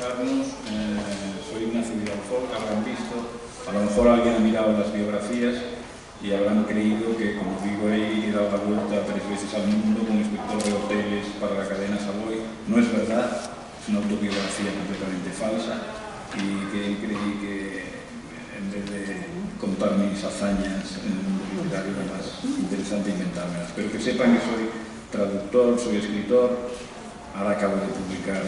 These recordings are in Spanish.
escucharnos. Soy Ignacio Vidal-Folk, habrán visto, a lo mejor alguien ha mirado las biografías y habrán creído que, como digo, he dado la vuelta 3 veces al mundo como inspector de hoteles para la cadena Savoy. No es verdad, es una autobiografía completamente falsa y que creí que, en vez de contar mis hazañas en el mundo literario, era más interesante inventármelas. Pero que sepan que soy traductor, soy escritor. Ahora acabo de publicar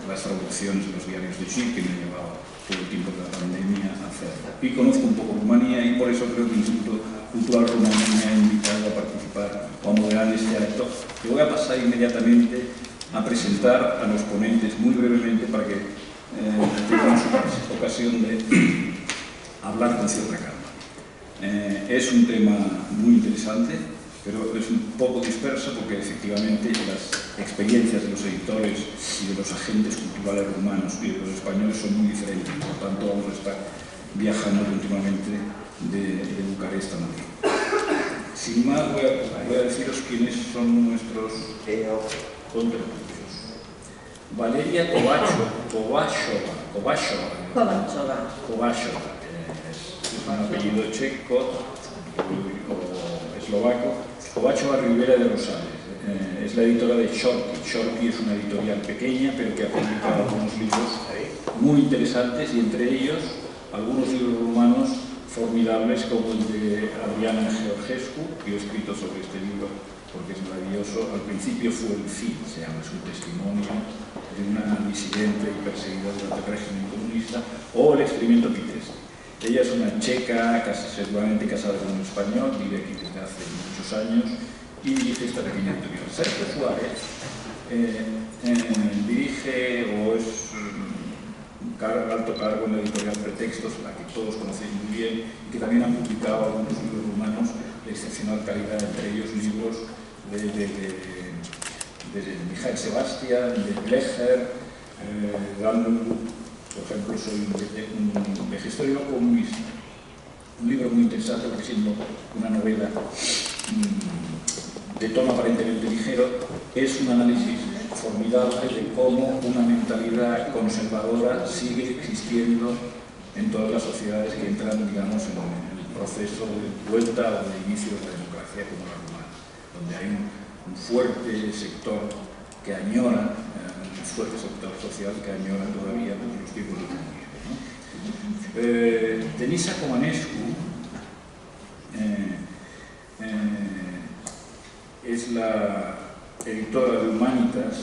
las traducciones de los diarios de Chile, que me ha llevado todo el tiempo de la pandemia a hacer. Y conozco un poco Rumanía y por eso creo que el Instituto Cultural Rumano me ha invitado a participar o a moderar este acto. Que voy a pasar inmediatamente a presentar a los ponentes muy brevemente para que tengan su ocasión de hablar con cierta calma. Es un tema muy interesante, pero es un poco disperso porque efectivamente las experiencias de los editores y de los agentes culturales rumanos y de los españoles son muy diferentes. Por tanto, vamos a estar viajando continuamente de Bucarest a Madrid. Sin más, voy a deciros quiénes son nuestros contertulios. Valeria Kovachova es un apellido checo o eslovaco. Kovachova Rivera de Rosales es la editora de Shorty. Shorty es una editorial pequeña, pero que ha publicado algunos libros muy interesantes y entre ellos algunos libros rumanos formidables como el de Adriana Georgescu, que he escrito sobre este libro porque es maravilloso. Al principio fue el fin, se llama, es un testimonio de una disidente y perseguida durante el régimen comunista, o El experimento Pitesti. Ella es una checa, seguramente casada con un español, vive aquí desde hace muchos años y dirige esta pequeña editorial. Sergio Suárez dirige o es alto cargo en la editorial Pretextos, la que todos conocéis muy bien, y que también ha publicado algunos libros rumanos de excepcional calidad, entre ellos libros de Mijail Sebastián, de Blecher, por ejemplo, soy un vejestorio comunista. Un libro muy interesante porque, siendo una novela de tono aparentemente ligero, es un análisis formidable de cómo una mentalidad conservadora sigue existiendo en todas las sociedades que entran, digamos, en el proceso de vuelta o de inicio de la democracia como la rumana, donde hay un fuerte sector que añora, un fuerte sector social que añora todavía los tiempos del comunismo, ¿no? Denisa Comanescu es la editora de Humanitas,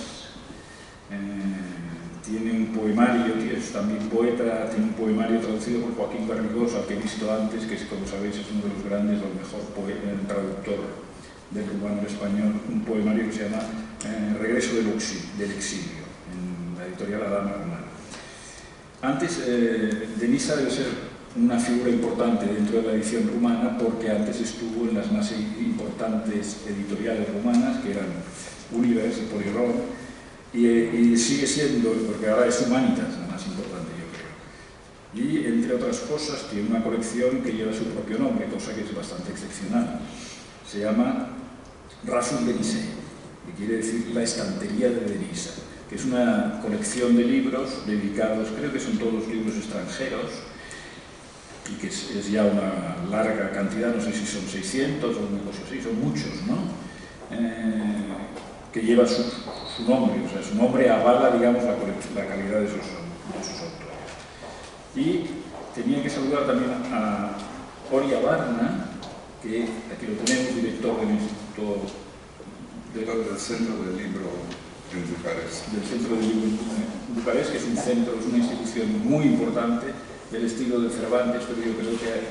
tiene un poemario, es también poeta, tiene un poemario traducido por Joaquín Garrigós, al que he visto antes, que como sabéis es uno de los grandes o el mejor traductor del rumano al español, un poemario que se llama Regreso del exilio, en la editorial Adama Romana. Antes, Denisa debe ser una figura importante dentro de la edición rumana porque antes estuvo en las más importantes editoriales rumanas, que eran Univers y Polirrón, y sigue siendo, porque ahora es Humanitas la más importante, yo creo. Y, entre otras cosas, tiene una colección que lleva su propio nombre, cosa que es bastante excepcional. Se llama Rasul Denisei, que quiere decir la estantería de Denisa, que es una colección de libros dedicados, creo que son todos libros extranjeros, y que es ya una larga cantidad, no sé si son 600 o una cosa así, son muchos, ¿no? Que lleva su nombre, o sea, su nombre avala, digamos, la calidad de sus autores. Y tenía que saludar también a Oria Barna, que aquí lo tenemos, director del Instituto del Centro del Libro en Bucarest. Del Centro del Libro en Bucarest, que es un centro, es una institución muy importante del estilo de Cervantes, pero yo creo que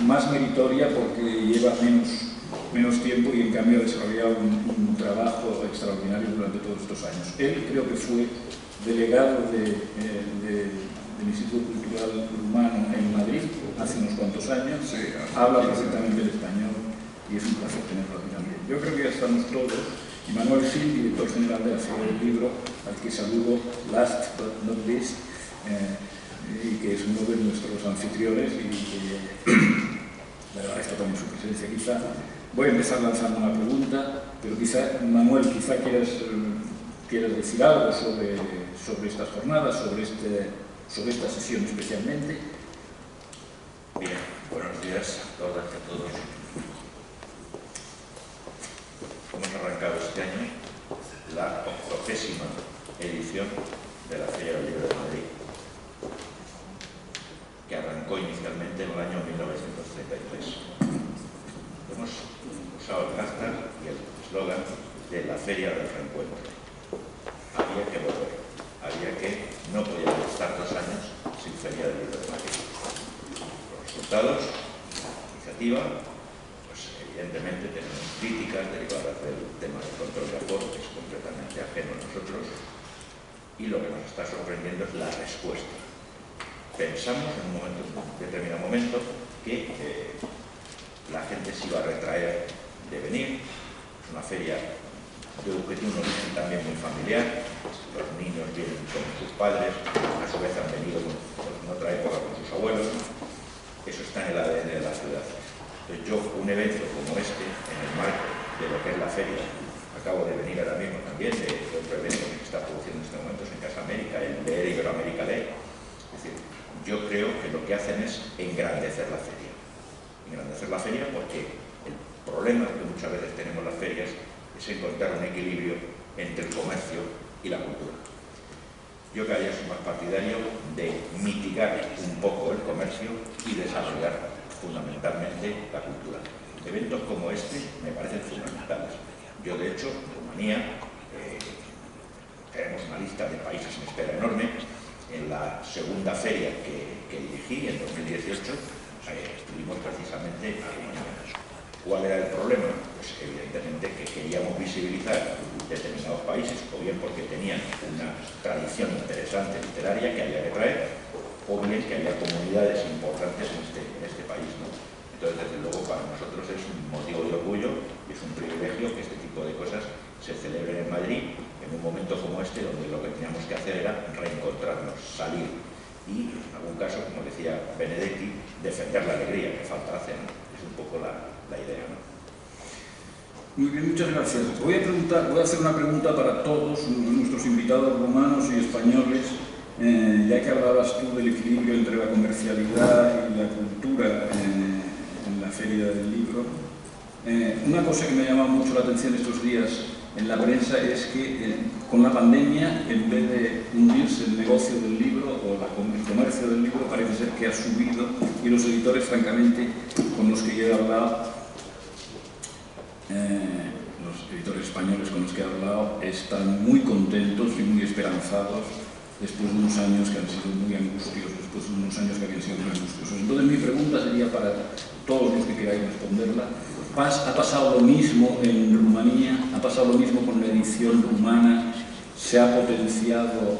más meritoria porque lleva menos tiempo y en cambio ha desarrollado un trabajo extraordinario durante todos estos años. Él creo que fue delegado del Instituto Cultural Rumano en Madrid hace unos cuantos años, sí, habla perfectamente el español y es un placer tenerlo aquí también. Yo creo que ya estamos todos. Y Manuel Gil, director general de la Feria del Libro, al que saludo last but not least, y que es uno de nuestros anfitriones y que le agradezco también su presencia. Quizá voy a empezar lanzando una pregunta, pero quizá, Manuel, quizá quieras quieres decir algo sobre estas jornadas, sobre esta sesión especialmente. Bien, buenos días a todas y a todos. Hemos arrancado este año la 80ª edición de la Feria del Libro de Madrid, que arrancó inicialmente en el año 1933. Hemos usado el hashtag y el eslogan de la Feria del Reencuentro. Había que volver, no podíamos estar 2 años sin Feria del Libro de Madrid. Los resultados, la iniciativa, pues evidentemente tenemos críticas derivadas del tema del control de aforo, que es completamente ajeno a nosotros, y lo que nos está sorprendiendo es la respuesta. Pensamos en un determinado momento que la gente se iba a retraer de venir. Es una feria de un origen también muy familiar. Los niños vienen con sus padres, a su vez han venido en otra época con sus abuelos. Eso está en el ADN de la ciudad. Entonces yo, un evento como este, en el marco de lo que es la feria, acabo de venir ahora mismo también de otro evento que se está produciendo en este momento en Casa América, el Leer Iberoamérica Lee. Es decir, yo creo que lo que hacen es engrandecer la feria. Engrandecer la feria porque el problema que muchas veces tenemos las ferias es encontrar un equilibrio entre el comercio y la cultura. Yo cada día soy más partidario de mitigar un poco el comercio y desarrollar fundamentalmente la cultura. Eventos como este me parecen fundamentales. Yo, de hecho, en Rumanía, tenemos una lista de países en espera enorme. En la segunda feria que dirigí, en 2018, estuvimos precisamente en Rumanía. ¿Cuál era el problema? Pues evidentemente que queríamos visibilizar determinados países, o bien porque tenían una tradición interesante literaria que había que traer, o bien que había comunidades importantes en este país, ¿no? Entonces, desde luego, para nosotros es un motivo de orgullo y es un privilegio que este tipo de cosas se celebren en Madrid en un momento como este, donde lo que teníamos que hacer era reencontrarnos, salir y, en algún caso, como decía Benedetti, defender la alegría que falta hace, ¿no? Es un poco la idea, ¿no? Muy bien, muchas gracias. Voy a hacer una pregunta para todos nuestros invitados rumanos y españoles, ya que hablabas tú del equilibrio entre la comercialidad y la cultura en la Feria del Libro. Una cosa que me ha llamado mucho la atención estos días en la prensa es que con la pandemia, en vez de hundirse el negocio del libro o el comercio del libro, parece ser que ha subido, y los editores, francamente, con los que yo he hablado, los editores españoles con los que he hablado, están muy contentos y muy esperanzados después de unos años que han sido muy angustiosos, Entonces mi pregunta sería para todos los que queráis responderla. ¿Ha pasado lo mismo en Rumanía? ¿Ha pasado lo mismo con la edición rumana? ¿Se ha potenciado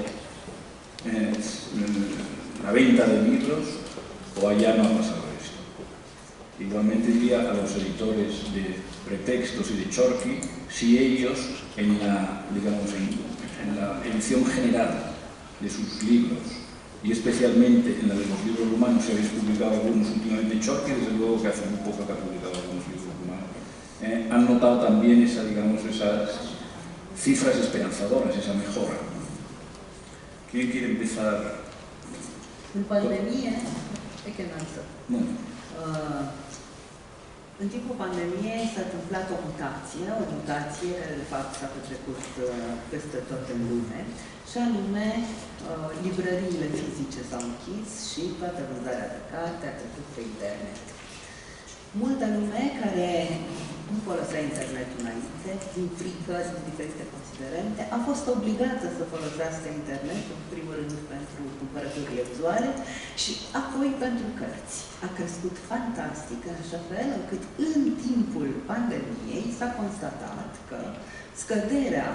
la venta de libros o allá no ha pasado esto? Igualmente diría a los editores de Pretextos y de Chorqui, si ellos en la edición general de sus libros, y especialmente en la de los libros rumanos, si habéis publicado algunos últimamente, Chorqui desde luego que hace muy poco que ha publicado algunos libros rumanos, han notado también esas cifras esperanzadoras, esa mejora. ¿Quién quiere empezar? În pandemie, în timpul pandemiei s-a întâmplat o mutație care de fapt s-a petrecut peste tot în lume, și anume librăriile fizice s-au închis și toată vânzarea de carte a trecut pe internet. Multă lume care nu folosea internetul înainte, din frică, din diferite considerente, a fost obligată să folosească internetul, în primul rând pentru cumpărăturile vizuale și apoi pentru cărți. A crescut fantastic, în așa fel încât în timpul pandemiei s-a constatat că scăderea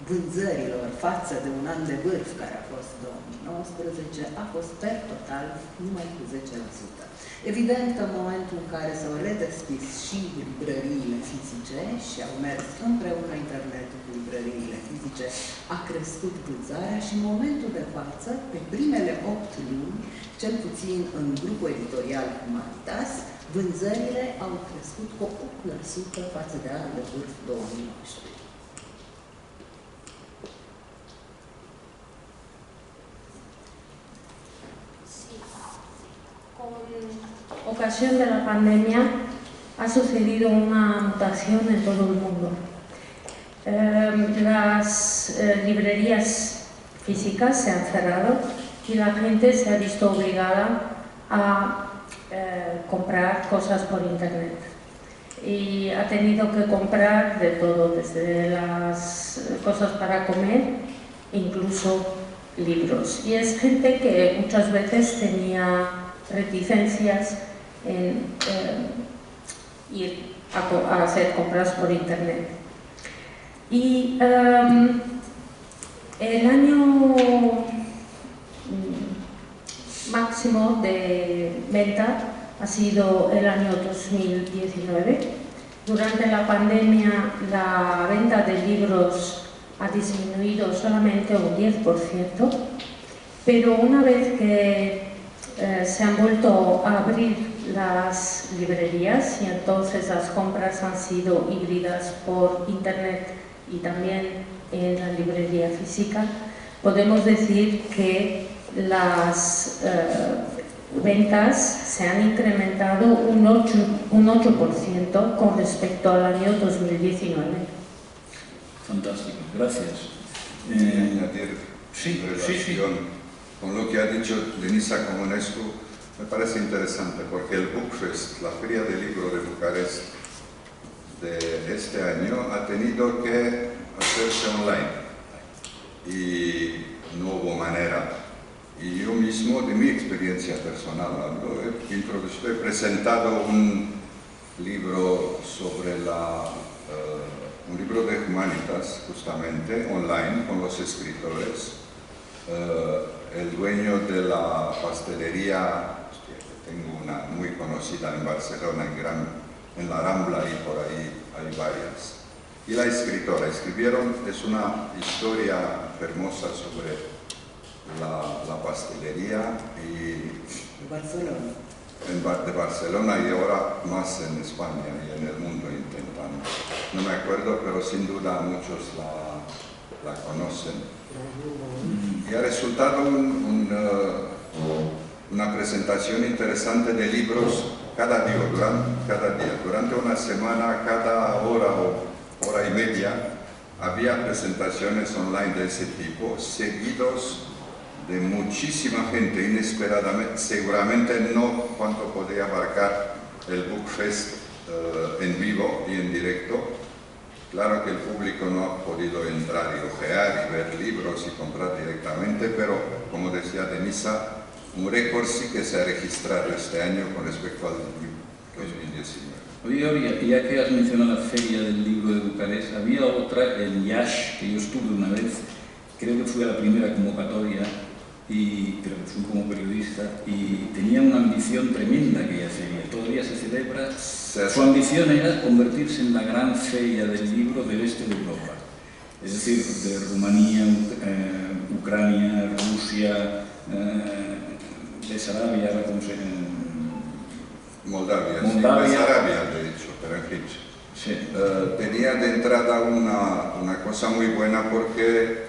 vânzărilor față de un an de vârf, care a fost 2019, a fost per total numai cu 10%. Evident că în momentul în care s-au redeschis și librăriile fizice și au mers împreună internetul cu librăriile fizice, a crescut vânzarea și în momentul de față, pe primele 8 luni, cel puțin în grupul editorial Humanitas, vânzările au crescut cu 8% față de anul de vârf 2019. ocasión de la pandemia ha sucedido una mutación en todo el mundo. Las librerías físicas se han cerrado y la gente se ha visto obligada a comprar cosas por internet. Y ha tenido que comprar de todo, desde las cosas para comer, incluso libros. Y es gente que muchas veces tenía reticencias en ir a hacer compras por internet. Y el año máximo de venta ha sido el año 2019. Durante la pandemia la venta de libros ha disminuido solamente un 10%, pero una vez que se han vuelto a abrir las librerías y entonces las compras han sido híbridas por internet y también en la librería física, podemos decir que las ventas se han incrementado un 8% con respecto al año 2019. Fantástico, gracias. Añadir sí, en relación con lo que ha dicho Denisa Comonescu, me parece interesante porque el Bookfest, la Feria del Libro de Bucarest de este año, ha tenido que hacerse online y no hubo manera. Y yo mismo, de mi experiencia personal, he presentado un libro sobre un libro de humanitas, justamente, online, con los escritores. El dueño de la pastelería, que tengo una muy conocida en Barcelona, en la Rambla, y por ahí hay varias. Y la escritora, es una historia hermosa sobre la pastelería de Barcelona y ahora más en España y en el mundo intentan. No me acuerdo, pero sin duda muchos la conocen. Y ha resultado una presentación interesante de libros cada día, durante una semana, cada hora o hora y media, había presentaciones online de ese tipo, seguidos de muchísima gente, inesperadamente, seguramente no cuanto podría abarcar el Bookfest en vivo y en directo. Claro que el público no ha podido entrar y ojear y ver libros y comprar directamente, pero como decía Denisa, un récord sí que se ha registrado este año con respecto al 2019. Oye, ya que has mencionado la Feria del Libro de Bucarest, había otra, el IASH, que yo estuve una vez, creo que fui a la primera convocatoria, y creo que fui como periodista, y tenía una ambición tremenda aquella feria, todavía se celebra. Su ambición era convertirse en la gran feria del libro del este de Europa, es decir, de Rumanía, Ucrania, Rusia, Besarabia, Moldavia, Moldavia. Sí, Besarabia, de hecho, pero en fin. Sí. Tenía de entrada una cosa muy buena porque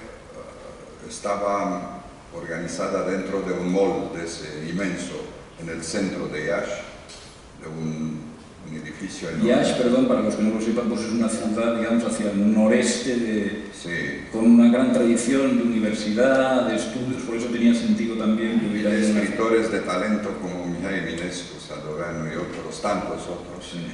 estaba organizada dentro de un mall de ese inmenso, en el centro de Iași, de un edificio enorme. Iași, perdón, para los que no lo sepan, pues es una ciudad, digamos, hacia el noreste, sí, con una gran tradición de universidad, de estudios, por eso tenía sentido también que hubiera escritores de talento como Mihai Eminescu, Sadoveanu y otros, tantos otros, sí,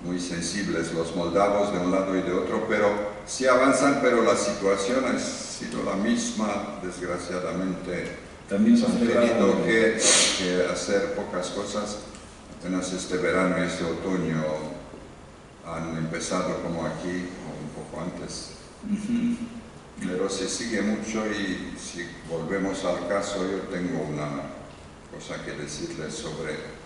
muy sensibles, los moldavos de un lado y de otro, pero sí avanzan, pero la situación ha sido la misma, desgraciadamente. También se han tenido que hacer pocas cosas. Apenas este verano y este otoño han empezado como aquí, o un poco antes. Pero se sigue mucho y si volvemos al caso, yo tengo una cosa que decirles sobre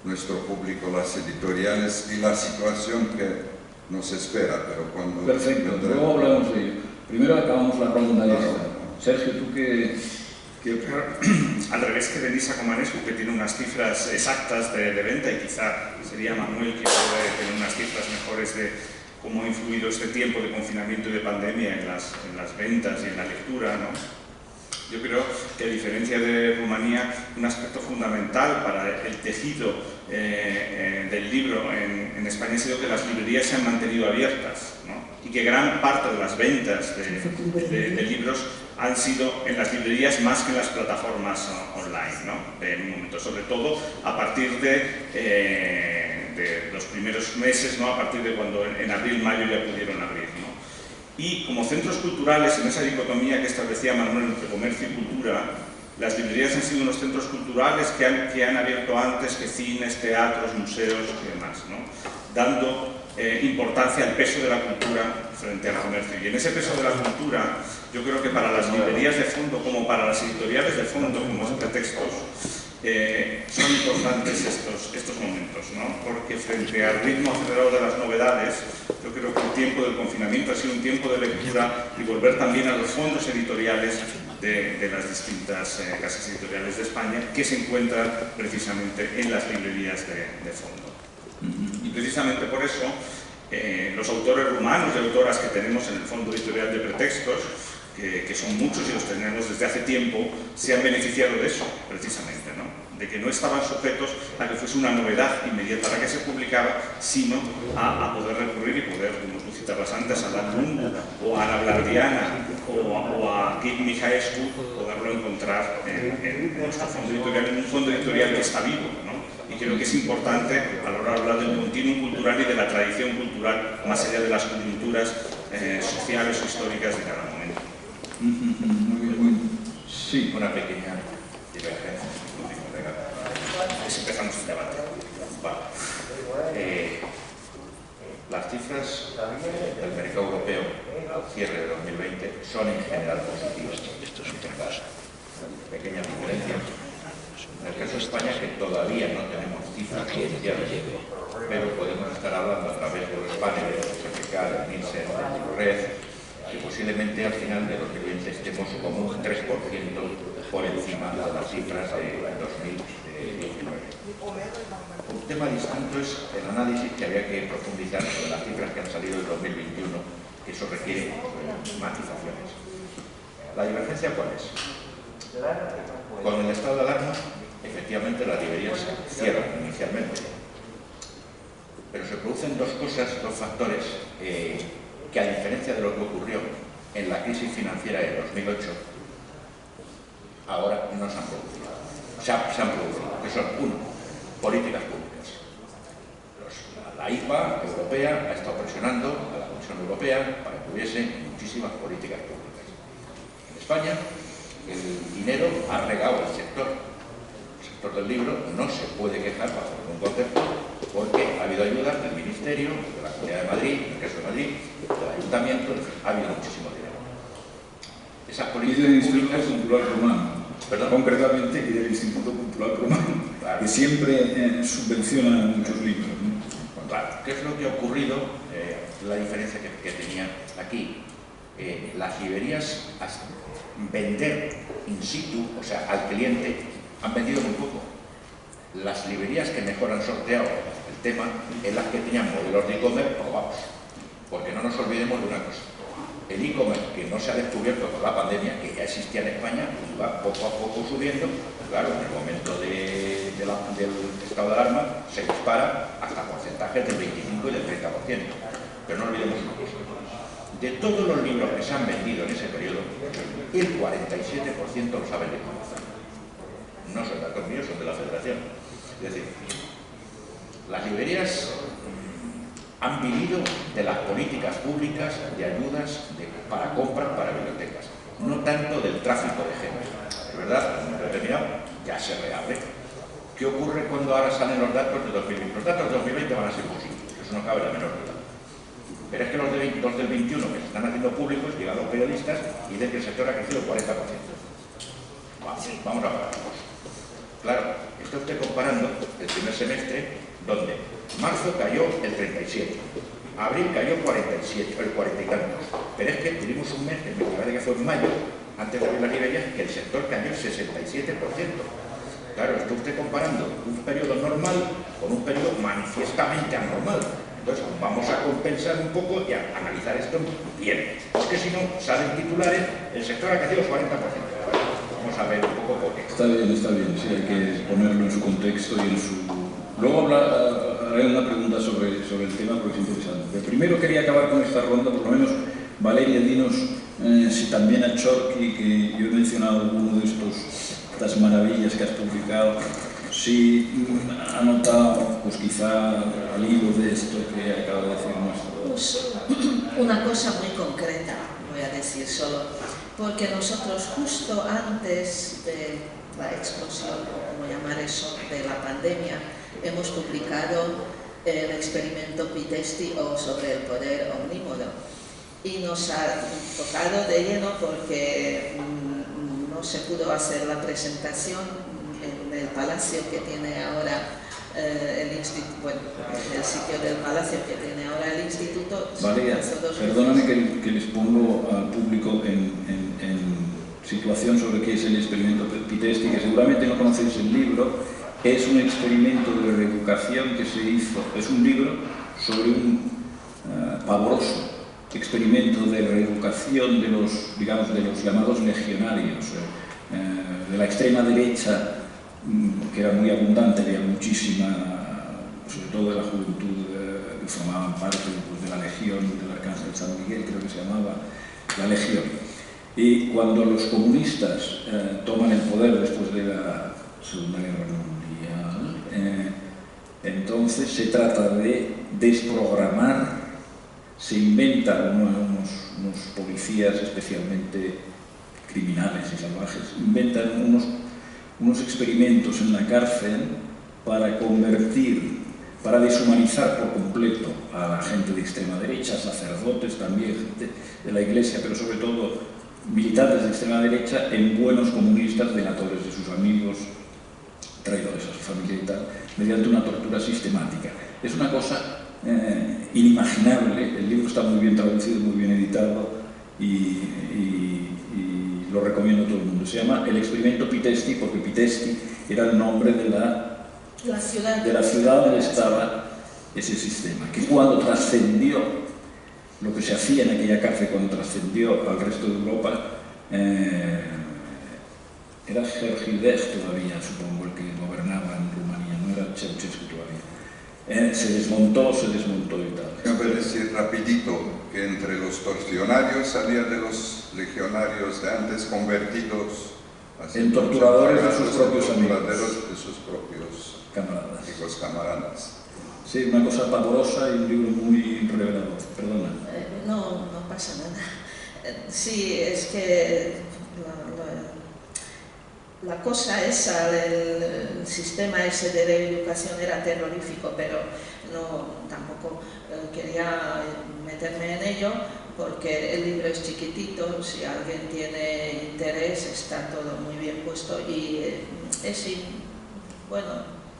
nuestro público, las editoriales y la situación que nos espera, pero cuando... Perfecto, luego hablamos de ello. Primero acabamos la ronda esta. Sergio, ¿tú qué...? Al revés que Denisa Comonescu, que tiene unas cifras exactas de venta, y quizá sería Manuel que puede tener unas cifras mejores de cómo ha influido este tiempo de confinamiento y de pandemia en las ventas y en la lectura, ¿no? Yo creo que, a diferencia de Rumanía, un aspecto fundamental para el tejido del libro en España ha sido que las librerías se han mantenido abiertas, ¿no? Y que gran parte de las ventas de libros han sido en las librerías más que en las plataformas online, ¿no? En un momento, sobre todo a partir de los primeros meses, ¿no? A partir de cuando en abril, mayo ya pudieron abrir, ¿no? Y como centros culturales, en esa dicotomía que establecía Manuel entre comercio y cultura, las librerías han sido unos centros culturales que han abierto antes que cines, teatros, museos y demás, ¿no? Dando importancia al peso de la cultura frente al comercio. Y en ese peso de la cultura, yo creo que para las librerías de fondo, como para las editoriales de fondo, como es Pretextos, son importantes estos momentos, ¿no? Porque frente al ritmo acelerado de las novedades, yo creo que el tiempo del confinamiento ha sido un tiempo de lectura y volver también a los fondos editoriales de las distintas casas editoriales de España, que se encuentran precisamente en las librerías de fondo. Y precisamente por eso los autores rumanos y autoras que tenemos en el fondo editorial de Pretextos, que son muchos y los tenemos desde hace tiempo, se han beneficiado de eso, precisamente, ¿no? De que no estaban sujetos a que fuese una novedad inmediata a la que se publicaba, sino a poder recurrir y poder, como tú citabas antes, a Dan Lungu, o a Ana Blardiana, o a Kit Mihaescu, poderlo encontrar en nuestro fondo editorial, en un fondo editorial que está vivo, ¿no? Y creo que es importante a la hora de hablar del continuum cultural y de la tradición cultural, más allá de las coyunturas sociales o históricas de cada momento. Sí, una pequeña divergencia. Empezamos el debate. Vale. Las cifras del mercado europeo al cierre de 2020 son en general positivas. Esto es otra cosa. Pequeñas diferencias. En el caso de España, que todavía no tenemos cifras oficiales, pero podemos estar hablando a través de los paneles de GFK, de Nielsen, de Red, que posiblemente al final de 2020 estemos como un 3% por encima de las cifras de 2019. Un tema distinto es el análisis que había que profundizar sobre las cifras que han salido del 2021, que eso requiere matizaciones. ¿La divergencia cuál es? Con el estado de alarma, efectivamente las librerías cierran inicialmente, pero se producen dos cosas, dos factores que, a diferencia de lo que ocurrió en la crisis financiera de 2008, ahora no se han producido. Se han producido, que son, uno, políticas públicas. La IPA europea ha estado presionando a la Comisión Europea para que hubiese muchísimas políticas públicas. En España, el dinero ha regado al sector. El sector del libro no se puede quejar bajo ningún concepto, porque ha habido ayudas del Ministerio, de la Comunidad de Madrid, en el caso de Madrid, del Ayuntamiento, ha habido muchísimo dinero. Esas políticas públicas... Cultural Rumano. ¿Perdón? Concretamente, y del Instituto Cultural Rumano, claro, que siempre subvenciona muchos libros, ¿no? Claro, ¿qué es lo que ha ocurrido? La diferencia que tenía aquí. Las librerías, vender in situ, o sea, al cliente, han vendido muy poco. Las librerías que mejor han sorteado el tema en las que tenían modelos de e-commerce probados. Porque no nos olvidemos de una cosa. El e-commerce, que no se ha descubierto por la pandemia, que ya existía en España, y va poco a poco subiendo, claro, en el momento del estado de alarma se dispara hasta porcentajes del 25 y del 30%. Pero no olvidemos una cosa. De todos los libros que se han vendido en ese periodo, el 47% los ha vendido Amazon. No son datos míos, son de la Federación. Es decir, las librerías han vivido de las políticas públicas de ayudas para compras para bibliotecas, no tanto del tráfico de gente. Es verdad, en un momento determinado ya se reabre. ¿Qué ocurre cuando ahora salen los datos de 2020? Los datos de 2020 van a ser positivos, eso no cabe la menor duda. Pero es que los del 21 que se están haciendo públicos, llegan los periodistas y dicen que el sector ha crecido el 40%. Vamos a pararnos. Claro, está usted comparando el primer semestre, donde marzo cayó el 37%, abril cayó el 47%, el 40 y tantos. Pero es que tuvimos un mes, que me parece que fue en mayo, antes de abrir las librerías, que el sector cayó el 67%. Claro, está usted comparando un periodo normal con un periodo manifiestamente anormal. Entonces, vamos a compensar un poco y a analizar esto bien, porque si no, salen titulares, el sector ha crecido el 40%. a ver un poco por qué. Está bien, sí, hay que ponerlo en su contexto y en su... Luego haré una pregunta sobre el tema porque es interesante. Pero primero quería acabar con esta ronda, por lo menos, Valeria, dinos si también a Chorky, que yo he mencionado alguno de estas maravillas que has publicado, si ha notado, pues quizá al hilo de esto que acaba de decir nuestro... Pues una cosa muy concreta, voy a decir solo, porque nosotros justo antes de la explosión, o como llamar eso, de la pandemia, hemos publicado el experimento Pitesti o sobre el poder omnímodo. Y nos ha tocado de lleno porque no se pudo hacer la presentación en el palacio que tiene ahora el instituto, bueno, el sitio del palacio que tiene ahora el instituto. Valeria, perdóname que les pongo al público en situación sobre qué es el experimento Pitesti, que seguramente no conocéis el libro. Es un experimento de reeducación que se hizo, es un libro sobre un pavoroso experimento de reeducación de los llamados legionarios, de la extrema derecha, que era muy abundante, había muchísima, sobre todo de la juventud, que formaban parte pues, de la Legión del Arcángel San Miguel, creo que se llamaba la Legión. Y cuando los comunistas toman el poder después de la Segunda Guerra Mundial, entonces se trata de desprogramar, se inventan unos policías especialmente criminales y salvajes, inventan unos experimentos en la cárcel para convertir, para deshumanizar por completo a la gente de extrema derecha, sacerdotes también, gente de la Iglesia, pero sobre todo militantes de extrema derecha, en buenos comunistas, delatores de sus amigos, traidores a su familia y tal, mediante una tortura sistemática. Es una cosa inimaginable. El libro está muy bien traducido, muy bien editado y lo recomiendo a todo el mundo. Se llama El experimento Pitesti, porque Pitesti era el nombre de la ciudad donde estaba ese sistema, que cuando trascendió lo que se hacía en aquella cárcel, cuando trascendió al resto de Europa, era Gergidez todavía, supongo, el que gobernaba en Rumanía, no era Ceausescu todavía. Se desmontó y tal. Cabe decir rapidito que entre los torsionarios había de los legionarios de antes convertidos en torturadores de sus propios amigos. De sus propios camaradas. Sí, una cosa pavorosa y un libro muy revelador. Perdona. No pasa nada. Sí, es que la cosa esa, el sistema ese de reeducación era terrorífico, pero tampoco quería meterme en ello porque el libro es chiquitito, si alguien tiene interés está todo muy bien puesto y bueno,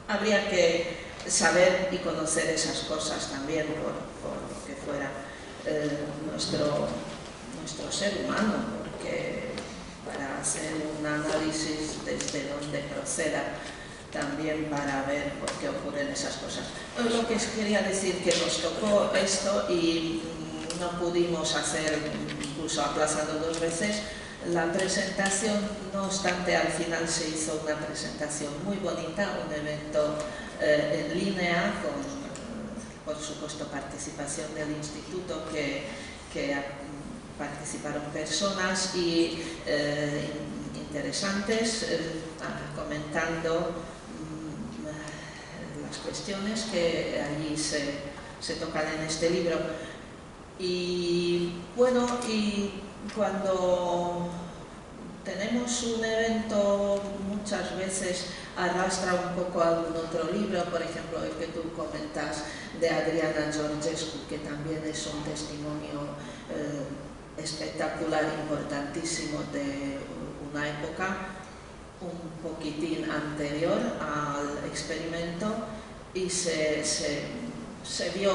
habría que saber y conocer esas cosas también por lo que fuera nuestro ser humano, porque para hacer un análisis desde donde proceda, también para ver por qué ocurren esas cosas. Lo que quería decir que nos tocó esto y no pudimos hacer, incluso aplazando 2 veces, la presentación. No obstante, al final se hizo una presentación muy bonita, un evento en línea con, por supuesto, participación del instituto que participaron personas y interesantes comentando las cuestiones que allí se tocan en este libro. Y bueno, y cuando tenemos un evento muchas veces arrastra un poco a algún otro libro, por ejemplo el que tú comentas de Adriana Georgescu, que también es un testimonio espectacular, importantísimo de una época un poquitín anterior al experimento, y se vio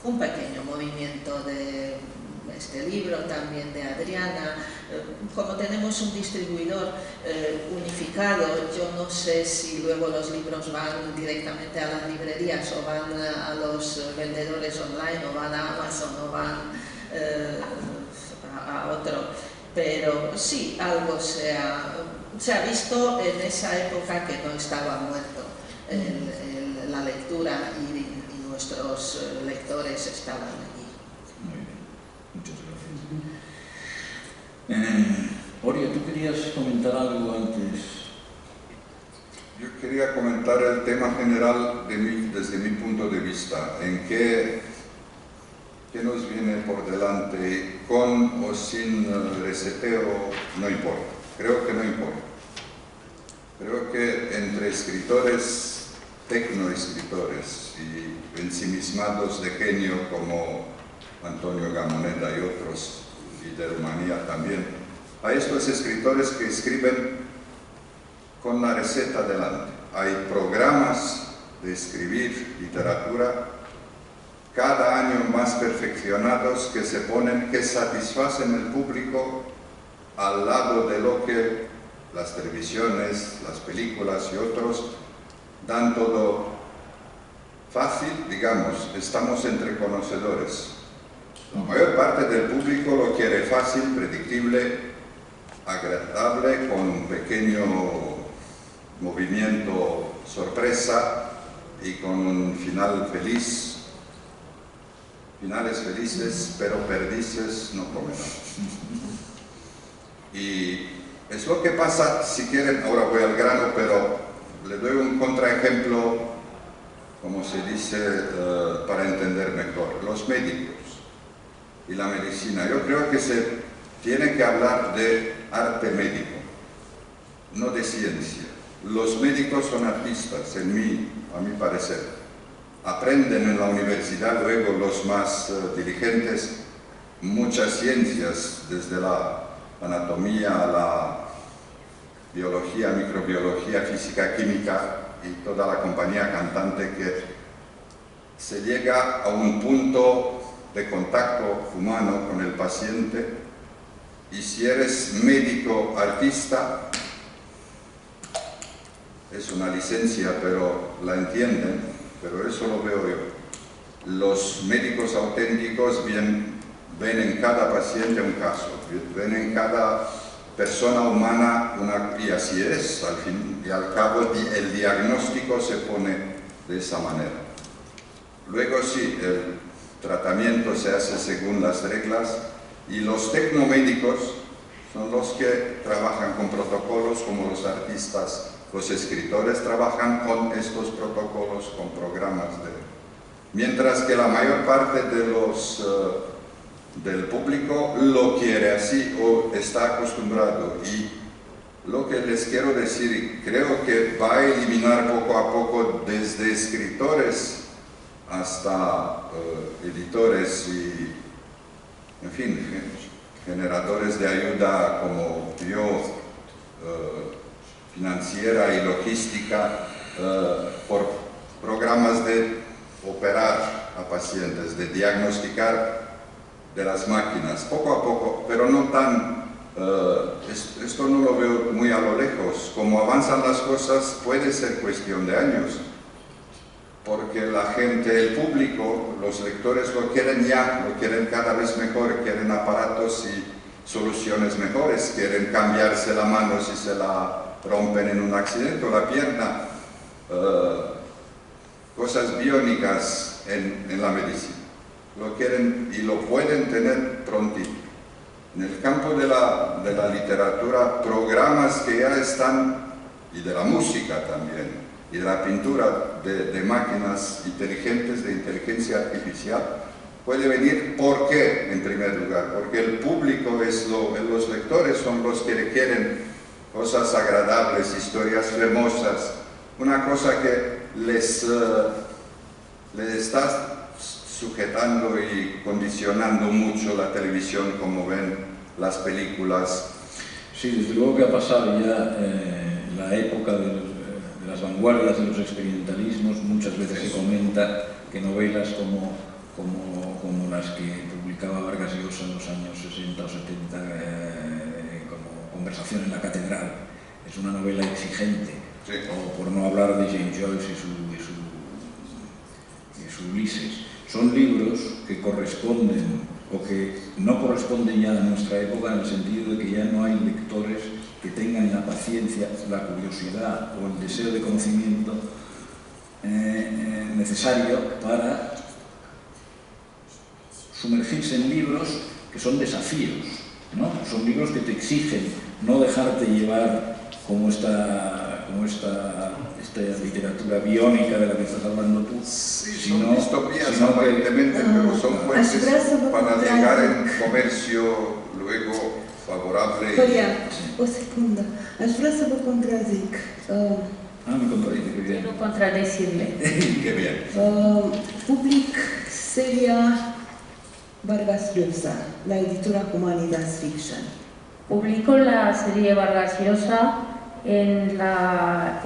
un pequeño movimiento de este libro, también de Adriana. Como tenemos un distribuidor unificado, yo no sé si luego los libros van directamente a las librerías o van a los vendedores online o van a Amazon o van a otro, pero sí, algo se ha se ha visto en esa época que no estaba muerto la lectura y nuestros lectores estaban allí. Muy bien, muchas gracias. Oria, ¿tú querías comentar algo antes? Yo quería comentar el tema general desde mi punto de vista, en qué nos viene por delante, con o sin reseteo, no importa. Creo que no importa. Creo que entre escritores, tecnoescritores y ensimismados de genio como Antonio Gamoneda y otros, y de Rumanía también, a estos escritores que escriben con la receta delante. Hay programas de escribir literatura cada año más perfeccionados que se ponen, que satisfacen el público al lado de lo que las televisiones, las películas y otros dan todo fácil, digamos, estamos entre conocedores. La mayor parte del público lo quiere fácil, predictible, agradable, con un pequeño movimiento sorpresa y con un final feliz. Finales felices, pero perdices no comen. Y es lo que pasa, si quieren, ahora voy al grano, pero le doy un contraejemplo, como se dice, para entender mejor. Los médicos y la medicina. Yo creo que se tiene que hablar de arte médico, no de ciencia. Los médicos son artistas, a mi parecer. Aprenden en la universidad, luego los más diligentes, muchas ciencias, desde la anatomía a la biología, microbiología, física, química y toda la compañía cantante, que se llega a un punto de contacto humano con el paciente, y si eres médico artista, es una licencia, pero la entienden. Pero eso lo veo yo. Los médicos auténticos ven en cada paciente un caso, ven en cada persona humana y así es, al fin y al cabo el diagnóstico se pone de esa manera. Luego sí, el tratamiento se hace según las reglas, y los tecnomédicos son los que trabajan con protocolos, como los artistas. Los escritores trabajan con estos protocolos, con programas mientras que la mayor parte del público lo quiere así o está acostumbrado. Y lo que les quiero decir, y creo que va a eliminar poco a poco, desde escritores hasta editores y, en fin, generadores de ayuda como yo, financiera y logística, por programas de operar a pacientes, de diagnosticar de las máquinas, poco a poco, pero no tan, esto no lo veo muy a lo lejos. Como avanzan las cosas, puede ser cuestión de años, porque la gente, el público, los lectores lo quieren ya, lo quieren cada vez mejor, quieren aparatos y soluciones mejores, quieren cambiarse la mano si se la rompen en un accidente o la pierna, cosas biónicas en la medicina. Lo quieren y lo pueden tener prontito. En el campo de la literatura, programas que ya están, y de la música también, y de la pintura de máquinas inteligentes, de inteligencia artificial, puede venir. ¿Por qué? En primer lugar, porque el público los lectores son los que quieren cosas agradables, historias hermosas, una cosa que les está sujetando y condicionando mucho la televisión, como ven las películas. Sí, desde luego que ha pasado ya la época de las vanguardias, de los experimentalismos. Muchas veces se comenta que novelas como las que publicaba Vargas Llosa en los años 60 o 70, como Conversación en la Catedral, es una novela exigente, sí. O por no hablar de James Joyce y su Ulises. Son libros que corresponden o que no corresponden ya a nuestra época, en el sentido de que ya no hay lectores que tengan la paciencia, la curiosidad o el deseo de conocimiento necesario para sumergirse en libros que son desafíos, ¿no? Son libros que te exigen no dejarte llevar como esta literatura biónica de la que estás hablando tú, Sí, sino, son distopías sino que, aparentemente, pero son fuentes Aș para llegar en comercio luego favorable. Florian, o secundă. Aș vrea să vă contrazic. me contradice, qué bien. Quiero contradecirle. Qué bien. Public seria Vargas Llosa, la editura Humanitas Fiction. Publico la serie Vargas Llosa en la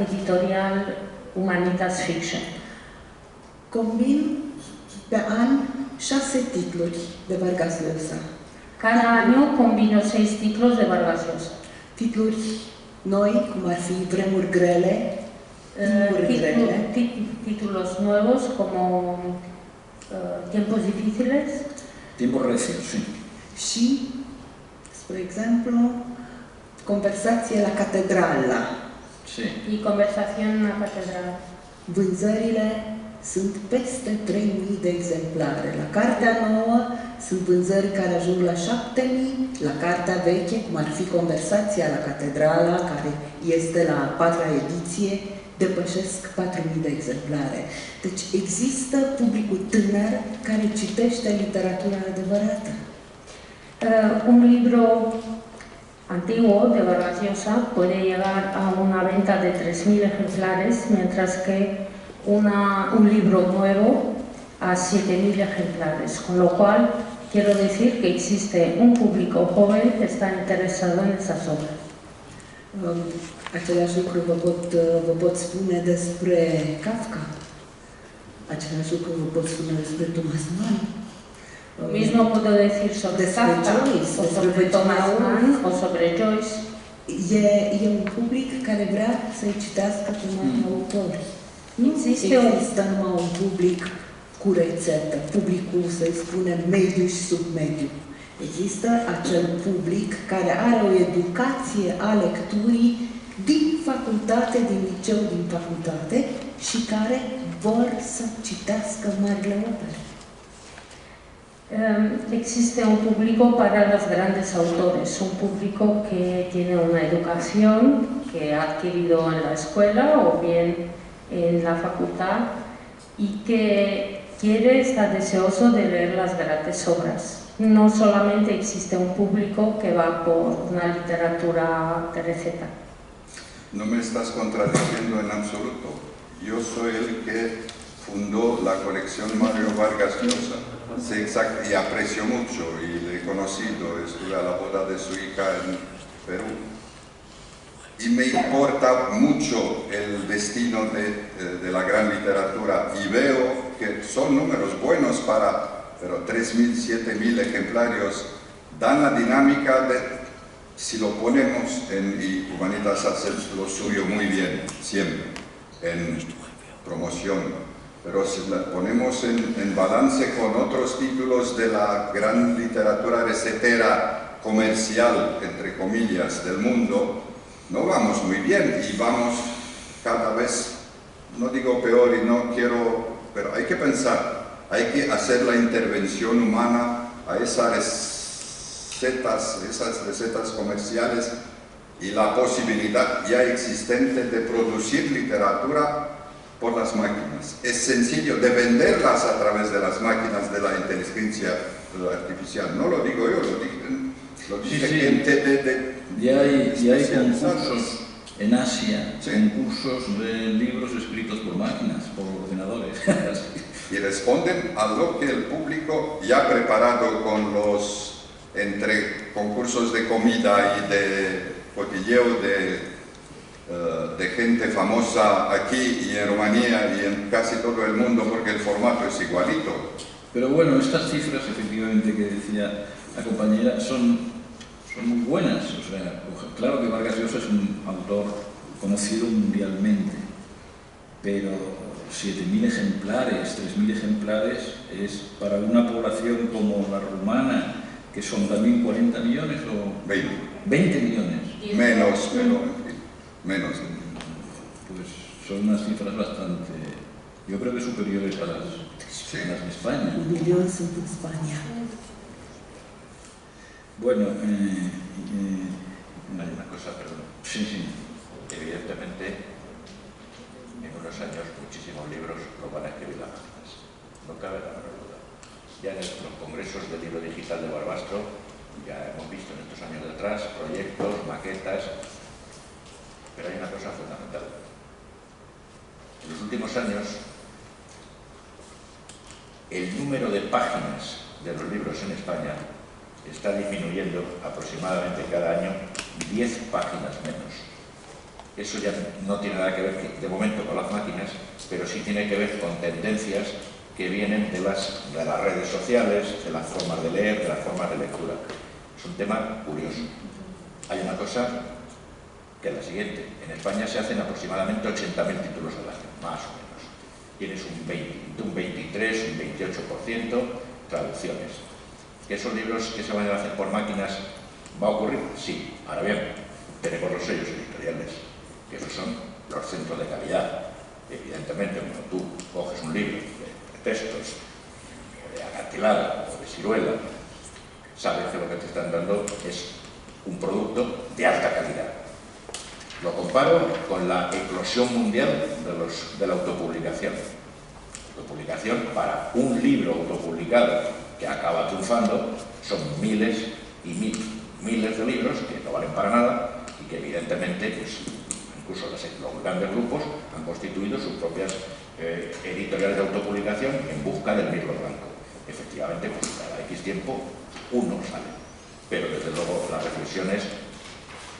editorial Humanitas Fiction. Combin pe an 6 titluri de Vargas Llosa. Cada año combino 6 títulos de Vargas Llosa. Titluri noi, cum ar fi Vremuri grele, Timpuri grele, Títulos nuevos como Tiempos difíciles Tiempos recios, sí. și, spre exemplu, Conversație la catedrală. Sí. y Conversación en la catedral. Vânzările sunt peste 3.000 de exemplare. La cartea nouă sunt vânzări care ajung la 7.000, la cartea veche, cum ar fi Conversația la catedrală, care este la a 4-a ediție, depășesc 4.000 de exemplare. Deci există publicul tânăr care citește literatura adevărată. Un libro antiguo de Vargas Llosa puede llegar a una venta de 3.000 ejemplares, mientras que un libro nuevo a 7.000 ejemplares, con lo cual quiero decir que existe un público joven que está interesado en esas obras. Același lucru vă pot spune despre Kafka. Același lucru vă pot spune despre Thomas Mann. Mismo puedo decir sobre Kafka, o sobre Thomas Mann, o sobre Joyce. E un public care vrea să-i citească pe mari autori. Nu există numai un public cu rețetă, publicul, să-i spunem, mediu și submediu. Există acel public care are o educație a lecturii din facultate, din liceu, din facultate și care vor să citească marile opere. Existe un público para los grandes autores, un público que tiene una educación que ha adquirido en la escuela o bien en la facultad y que quiere, está deseoso de leer las grandes obras. No solamente existe un público que va por una literatura de receta. No me estás contradiciendo en absoluto. Yo soy el que fundó la colección Mario Vargas Llosa. Sé exacto, y aprecio mucho, y le he conocido, estuve a la boda de su hija en Perú. Y me importa mucho el destino de la gran literatura, y veo que son números buenos pero 3.000, 7.000 ejemplarios dan la dinámica de, si lo ponemos y Humanitas hace lo suyo muy bien, siempre, en promoción. Pero si la ponemos en balance con otros títulos de la gran literatura recetera comercial, entre comillas, del mundo, no vamos muy bien y vamos cada vez, no digo peor y no quiero, pero hay que pensar, hay que hacer la intervención humana a esas recetas comerciales y la posibilidad ya existente de producir literatura por las máquinas. Es sencillo de venderlas a través de las máquinas de la inteligencia artificial. No lo digo yo, lo dice gente de... Ya hay concursos en Asia, sí. Concursos de libros escritos por máquinas, por ordenadores. Y responden a lo que el público ya preparado con los entre concursos de comida y de cotilleo de gente famosa aquí y en Rumanía y en casi todo el mundo, porque el formato es igualito. Pero bueno, estas cifras efectivamente que decía la compañera son muy buenas. O sea, claro que Vargas Llosa es un autor conocido mundialmente, pero 7.000 ejemplares, 3.000 ejemplares es para una población como la rumana, que son también 40 millones o 20 millones. Menos, pero en fin, menos. Pues son unas cifras bastante, yo creo que superiores a las de España. Millones en España. Bueno, Hay una cosa, perdón. sí. Evidentemente, en unos años muchísimos libros los van a escribir las máquinas. No cabe la menor duda. Ya en los congresos del libro digital de Barbastro, ya hemos visto en estos años de atrás proyectos, maquetas, pero hay una cosa fundamental. En los últimos años, el número de páginas de los libros en España está disminuyendo aproximadamente cada año 10 páginas menos. Eso ya no tiene nada que ver de momento con las máquinas, pero sí tiene que ver con tendencias que vienen de las redes sociales, de las formas de leer, de las formas de lectura. Es un tema curioso. Hay una cosa que es la siguiente. En España se hacen aproximadamente 80.000 títulos al año, más o menos. Tienes un 23, un 28% traducciones. ¿Que esos libros que se van a hacer por máquinas va a ocurrir? Sí. Ahora bien, tenemos los sellos editoriales, que esos son los centros de calidad. Evidentemente, cuando tú coges un libro de textos, o de Acantilado, o de Siruela, sabes que lo que te están dando es un producto de alta calidad. Lo comparo con la eclosión mundial de la autopublicación. Autopublicación, para un libro autopublicado que acaba triunfando, son miles y miles de libros que no valen para nada y que evidentemente, pues, incluso los grandes grupos han constituido sus propias editoriales de autopublicación en busca del libro blanco. Efectivamente, pues cada X tiempo uno sale. Pero desde luego la reflexión es: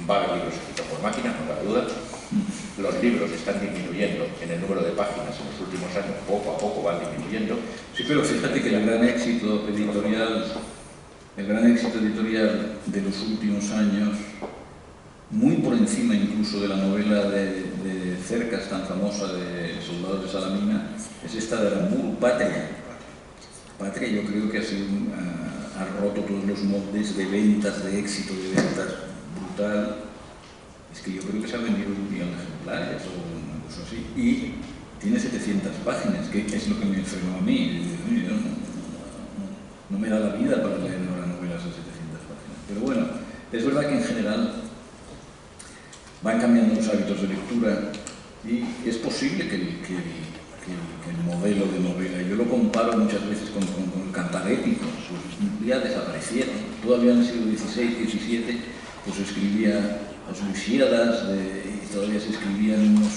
va a haber libros escritos por máquinas, no cabe duda. Los libros están disminuyendo en el número de páginas en los últimos años, poco a poco van disminuyendo. Sí, pero fíjate que el gran éxito editorial de los últimos años, muy por encima incluso de la novela de Cercas, tan famosa, de Soldados de Salamina, es esta de Aramburu, Patria. Patria, yo creo que ha roto todos los moldes de ventas, de éxito, de ventas brutal. Es que yo creo que se han vendido 1 millón de ejemplares o una cosa así. Y tiene 700 páginas, que es lo que me frenó a mí. Yo no me da la vida para leer ahora novelas de 700 páginas. Pero bueno, es verdad que en general van cambiando los hábitos de lectura y es posible que el modelo de novela, yo lo comparo muchas veces con el cantar épico, pues ya desaparecieron. Todavía en el siglo XVI, XVII, pues escribía los Luisiadas, y todavía se escribían unos,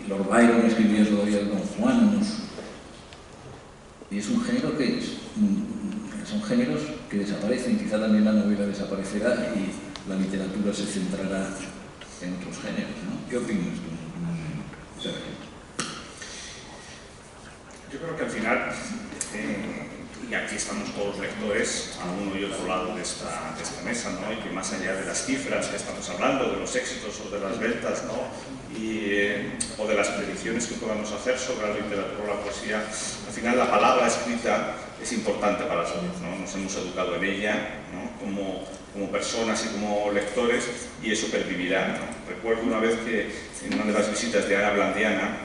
Lord Byron escribía todavía el Don Juan, y es un género que son géneros que desaparecen. Quizá también la novela desaparecerá y la literatura se centrará en otros géneros, ¿no? ¿Qué opinas tú, Sergio? Yo creo que al final, y aquí estamos todos los lectores, a uno y otro lado de esta mesa, ¿no? Y que más allá de las cifras que estamos hablando, de los éxitos o de las ventas, ¿no? O de las predicciones que podamos hacer sobre la literatura o la poesía, al final la palabra escrita es importante para nosotros, ¿no? Nos hemos educado en ella, ¿no? como personas y como lectores, y eso pervivirá, ¿no? Recuerdo una vez que en una de las visitas de Ana Blandiana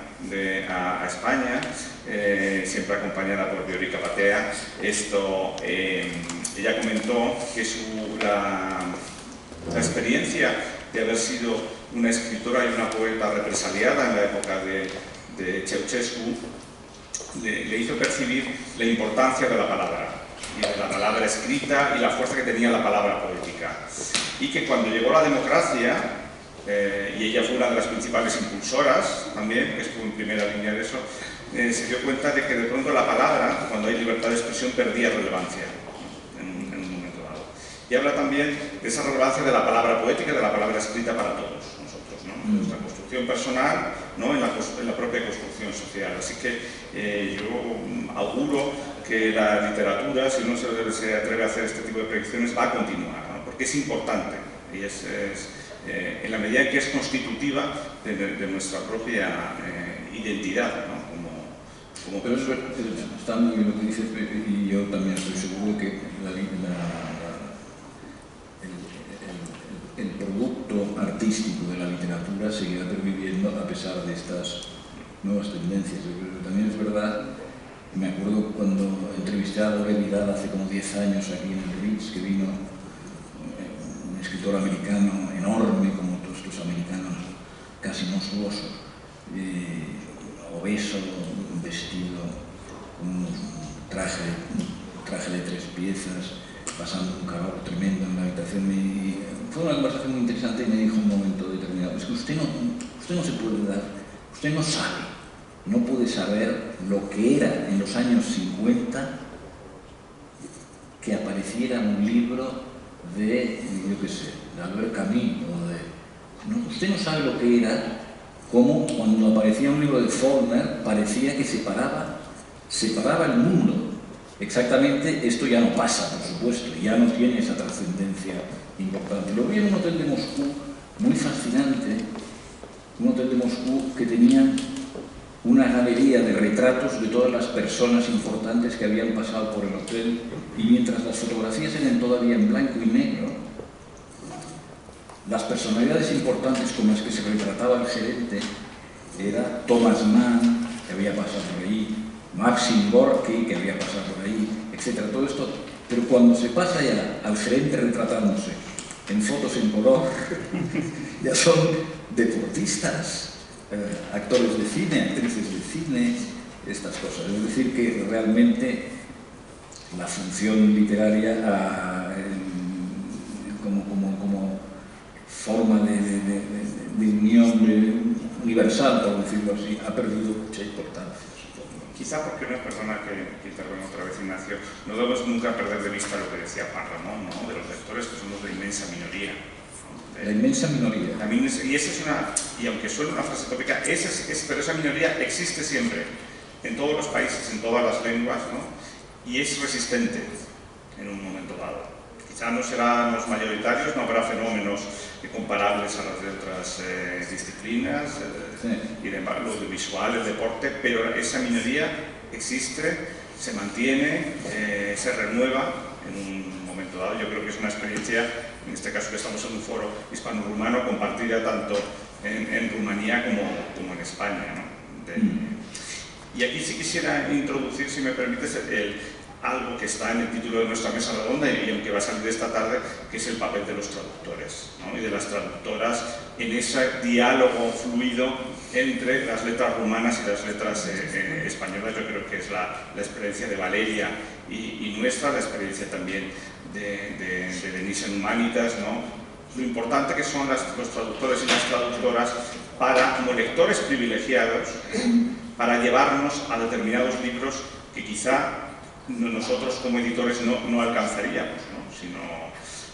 a España, siempre acompañada por Viorica Patea, ella comentó que la experiencia de haber sido una escritora y una poeta represaliada en la época de Ceausescu le hizo percibir la importancia de la palabra, y de la palabra escrita y la fuerza que tenía la palabra poética. Y que cuando llegó la democracia, y ella fue una de las principales impulsoras también, que estuvo en primera línea de eso, se dio cuenta de que de pronto la palabra, cuando hay libertad de expresión, perdía relevancia en un momento dado. Y habla también de esa relevancia de la palabra poética y de la palabra escrita para todos nosotros, ¿no? En nuestra construcción personal, ¿no? en la propia construcción social. Así que yo auguro que la literatura, si uno se atreve a hacer este tipo de predicciones, va a continuar, ¿no? Porque es importante y en la medida en que es constitutiva de nuestra propia identidad, ¿no? Pero eso está muy bien lo que dices, y yo también estoy seguro que el producto la literatura seguirá perviviendo a pesar de estas nuevas tendencias. Pero también es verdad, me acuerdo cuando entrevisté a Lore Vidal hace como 10 años aquí en el Ritz, que vino un escritor americano enorme, como todos estos americanos casi monstruosos, obeso, vestido con un traje de 3 piezas, pasando un calor tremendo en la habitación. Fue una conversación muy interesante y me dijo en un momento determinado: es que usted no se puede dar, usted no sabe, no puede saber lo que era en los años 50 que apareciera un libro de, yo qué sé, de Albert Camus o de... No, usted no sabe lo que era, como cuando aparecía un libro de Faulkner parecía que separaba el mundo. Exactamente, esto ya no pasa, por supuesto, ya no tiene esa trascendencia importante. Lo vi en un hotel de Moscú muy fascinante, un hotel de Moscú que tenía una galería de retratos de todas las personas importantes que habían pasado por el hotel, y mientras las fotografías eran todavía en blanco y negro, las personalidades importantes con las que se retrataba el gerente era Thomas Mann, que había pasado por ahí, Maxim Gorky, que había pasado por ahí, etcétera, todo esto. Pero cuando se pasa ya al gerente retratándose en fotos en color, ya son deportistas, actores de cine, actrices de cine, estas cosas. Es decir, que realmente la función literaria como forma de unión universal, por decirlo así, ha perdido mucha importancia. Quizá porque una persona que interviene otra vez, Ignacio, no debemos nunca perder de vista lo que decía Juan Ramón, ¿no? De los lectores que somos la inmensa minoría. ¿No? La inmensa minoría. Y esa es y aunque suene una frase tópica, pero esa minoría existe siempre, en todos los países, en todas las lenguas, ¿no? Y es resistente en un momento dado. Quizá no serán los mayoritarios, no habrá fenómenos comparables a las de otras disciplinas, y demás, lo audiovisual, el deporte, pero esa minoría existe, se mantiene, se renueva en un momento dado. Yo creo que es una experiencia, en este caso que estamos en un foro hispano-rumano, compartida tanto en Rumanía como en España, ¿no? Y aquí sí quisiera introducir, si me permites, algo que está en el título de nuestra mesa redonda y aunque va a salir esta tarde, que es el papel de los traductores, ¿no? Y de las traductoras en ese diálogo fluido entre las letras rumanas y las letras españolas. Yo creo que es la experiencia de Valeria y nuestra, la experiencia también de Denise en Humanitas, ¿no? Lo importante que son los traductores y las traductoras como lectores privilegiados, para llevarnos a determinados libros que quizá nosotros como editores no alcanzaríamos, ¿no? Sino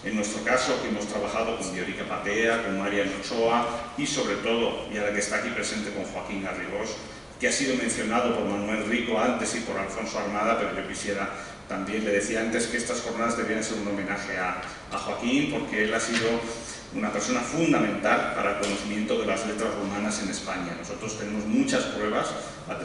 en nuestro caso, que hemos trabajado con Viorica Patea, con Marian Ochoa y sobre todo, y ahora que está aquí presente, con Joaquín Garrigós, que ha sido mencionado por Manuel Rico antes y por Alfonso Armada, pero yo quisiera también, le decía antes que estas jornadas debían ser un homenaje a Joaquín, porque él ha sido una persona fundamental para el conocimiento de las letras rumanas en España. Nosotros tenemos muchas pruebas,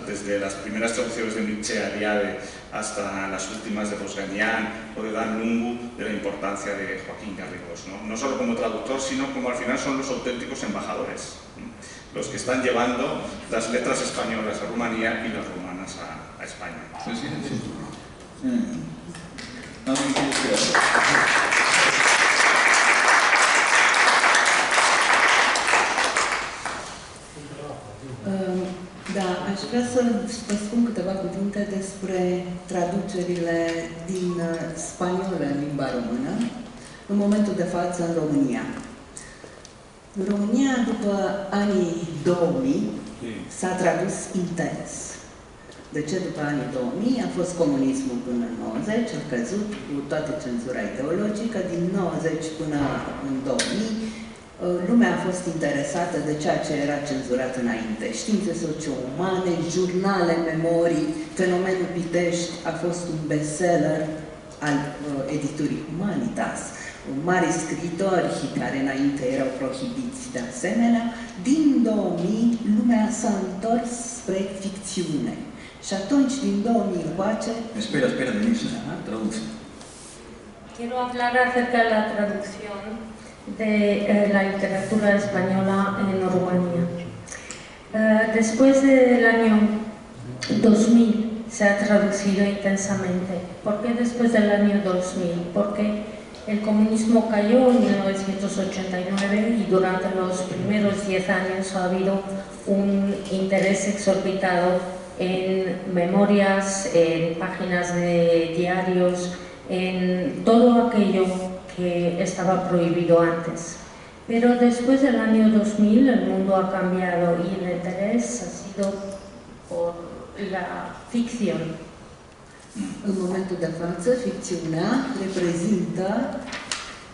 desde las primeras traducciones de Mircea Eliade hasta las últimas de Bosganian o de Dan Lungu, de la importancia de Joaquín Garrigós, ¿no? No solo como traductor, sino como al final son los auténticos embajadores, ¿no? Los que están llevando las letras españolas a Rumanía y las rumanas a España. Sí, sí, sí. ¿Alguien quiere decir Da, aș vrea să vă spun câteva cuvinte despre traducerile din spaniolă în limba română, în momentul de față în România. În România, după anii 2000, s-a tradus intens. De ce după anii 2000? A fost comunismul până în 90, a căzut cu toată cenzura ideologică, din 90 până în 2000, lumea a fost interesată de ceea ce era cenzurat înainte. Științe socio-umane, jurnale, memorii, Fenomenul Pitești a fost un bestseller al editurii Humanitas. Mari scritori care înainte erau prohibiți de asemenea. Din 2000, lumea s-a întors spre ficțiune. Și atunci, din 2000 încoace... Espera, Denise, traduce. Quiero hablar acerca de la traducción de la literatura española en Rumanía. Después del año 2000 se ha traducido intensamente. ¿Por qué después del año 2000? Porque el comunismo cayó en 1989 y durante los primeros 10 años ha habido un interés exorbitado en memorias, en páginas de diarios, en todo aquello que estaba prohibido antes. Pero después del año 2000 el mundo ha cambiado y el interés ha sido por la ficción. În momentul de față, ficțiunea reprezintă,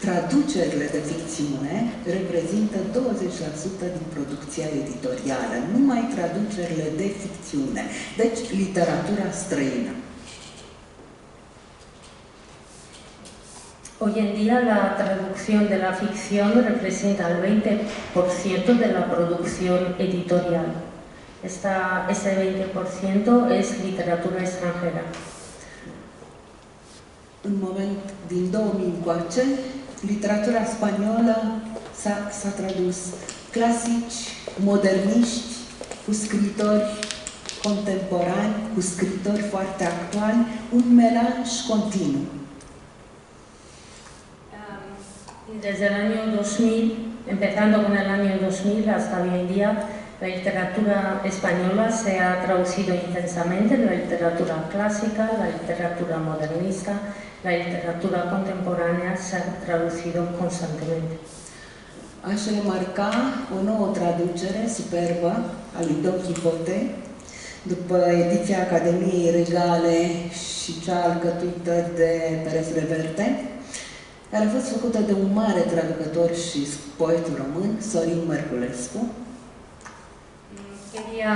traducerile de ficțiune reprezintă 20% din producția editorială, numai traducerile de ficțiune, deci literatura străină. Hoy en día la traducción de la ficción representa el 20% de la producción editorial. Ese 20% es literatura extranjera. În moment din 2000 încoace, literatura spaniolă s-a tradus clasici, moderniști, cu scriitori contemporani, cu scriitori foarte actuali, un melanj continuu. Desde el año 2000, empezando con el año 2000 hasta hoy en día, la literatura española se ha traducido intensamente, la literatura clásica, la literatura modernista, la literatura contemporánea se ha traducido constantemente. Aș remarca o nouă traducere superbă a lui Don Quixote, după ediția Academiei Regale și cea alcătuită de Pérez Reverte, care a fost făcută de un mare traducător și poet român, Sorin Mărculescu. Quería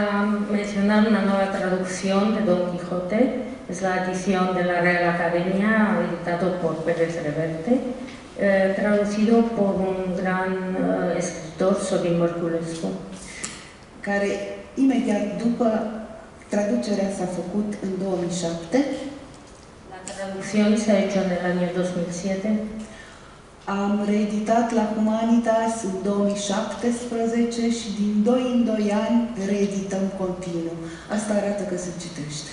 mencionar una nueva traducción de Don Quijote, es la edición de la Real Academia, editado por Pérez Reverte, traducido por un gran escritor, Sorin Mărculescu. Care imediat după traducerea s-a făcut în 2007. La traducción se ha hecho en el año 2007. Am reeditat la Humanitas în 2017 și din 2 în 2 ani reedităm continuu. Asta arată că se citește.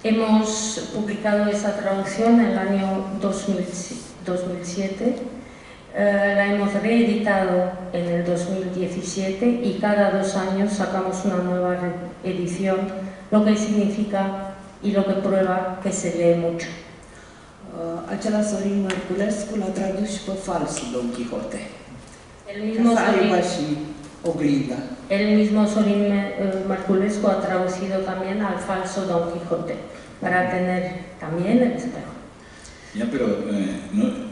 Hemos publicado esa traducción en el año 2007, la hemos reeditado en el 2017 y cada 2 años sacamos una nueva edición, lo que significa y lo que prueba que se lee mucho. Acela Sorin Mărculescu l-a tradus și pe falsul Don Quixote. El mismo Sorin Mărculescu ha traducido también al falso Don Quijote, para tener también el espejo. Ya, pero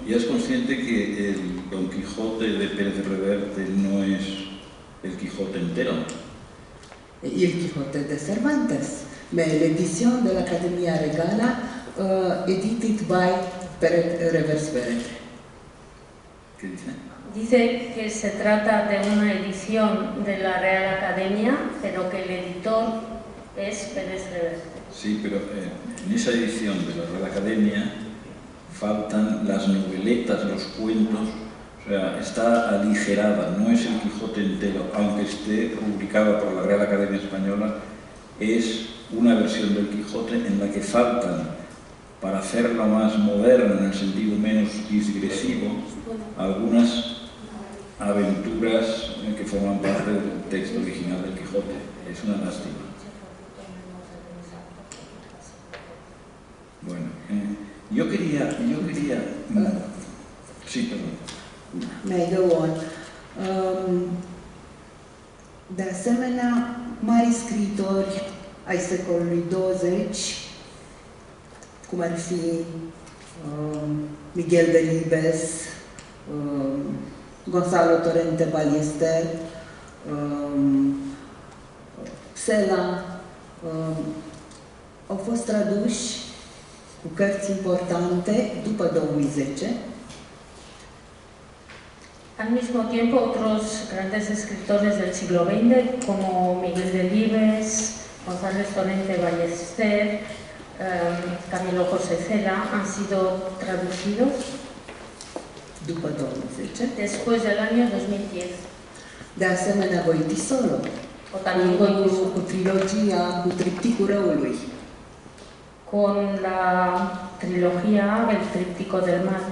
ya es consciente que el Don Quijote de Pérez Reverte no es el Quijote entero. El Quijote de Cervantes, mais l'édition de l'Academia Regala edited by Pérez Reverte. ¿Qué dice? Dice que se trata de una edición de la Real Academia, pero que el editor es Pérez Reverte. Sí, pero en esa edición de la Real Academia faltan las noveletas, los cuentos, o sea, está aligerada, no es el Quijote entero, aunque esté publicada por la Real Academia Española, es una versión del Quijote en la que faltan, para hacerlo más moderno, en el sentido menos digresivo, algunas aventuras que forman parte del texto original del Quijote. Es una lástima. Bueno, yo quería... Sí, perdón. May go on. De asemenea, mari scriitori ai secolului 20, cum ar fi Miguel Delibes, Gonzalo Torrente Ballester, Sela, au fost traduși cu cărți importante după 2010. Al mismo tiempo, otros grandes escritores del siglo XX, como Miguel Delibes, González Torrente Ballester, Camilo José Cela, han sido traducidos. după 2010. después del año 2010. De asemenea, voi iti solo, O también voy cu trilogia, cu tripticul răului. con la trilogía El Tríptico del Mal,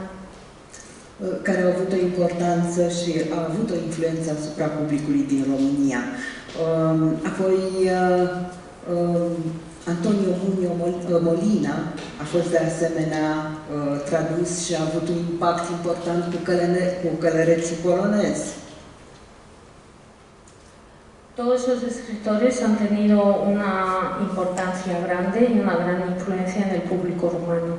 Care a avut o importanță și a avut o influență asupra publicului din România. Apoi, Antonio Munio Molina a fost de asemenea tradus și a avut un impact important cu călăreții polonezi. todos esos escritores han tenido una importancia grande y una gran influencia en el público rumano.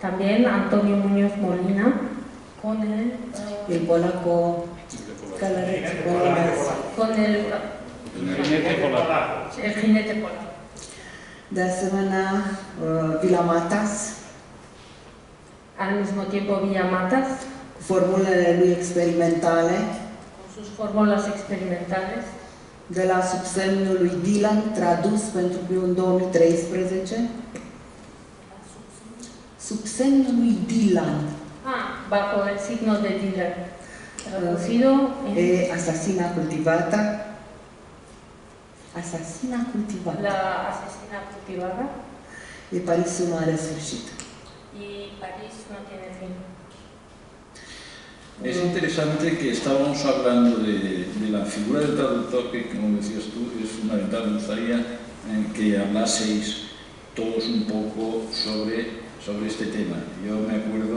También Antonio Muñoz Molina con El polaco călăreții polonezi. con el jinete polaco. De asemenea, Vila Matas, Al mismo tiempo Villa Matas, cu formulele lui experimentale, con sus fórmulas experimentales, de la Subsemnul lui Dylan, tradus pentru în 2013. Subsemnul lui Dylan. bajo el signo de Dylan, traducido en Asasina cultivata. Asasina cultivata. La asesina cultivada E Parisul nu are sfârșit. y París no tiene fin. Es interesante que estábamos hablando de la figura del traductor, que como decías tú, es fundamental. Me gustaría que hablaseis todos un poco sobre este tema. Yo me acuerdo,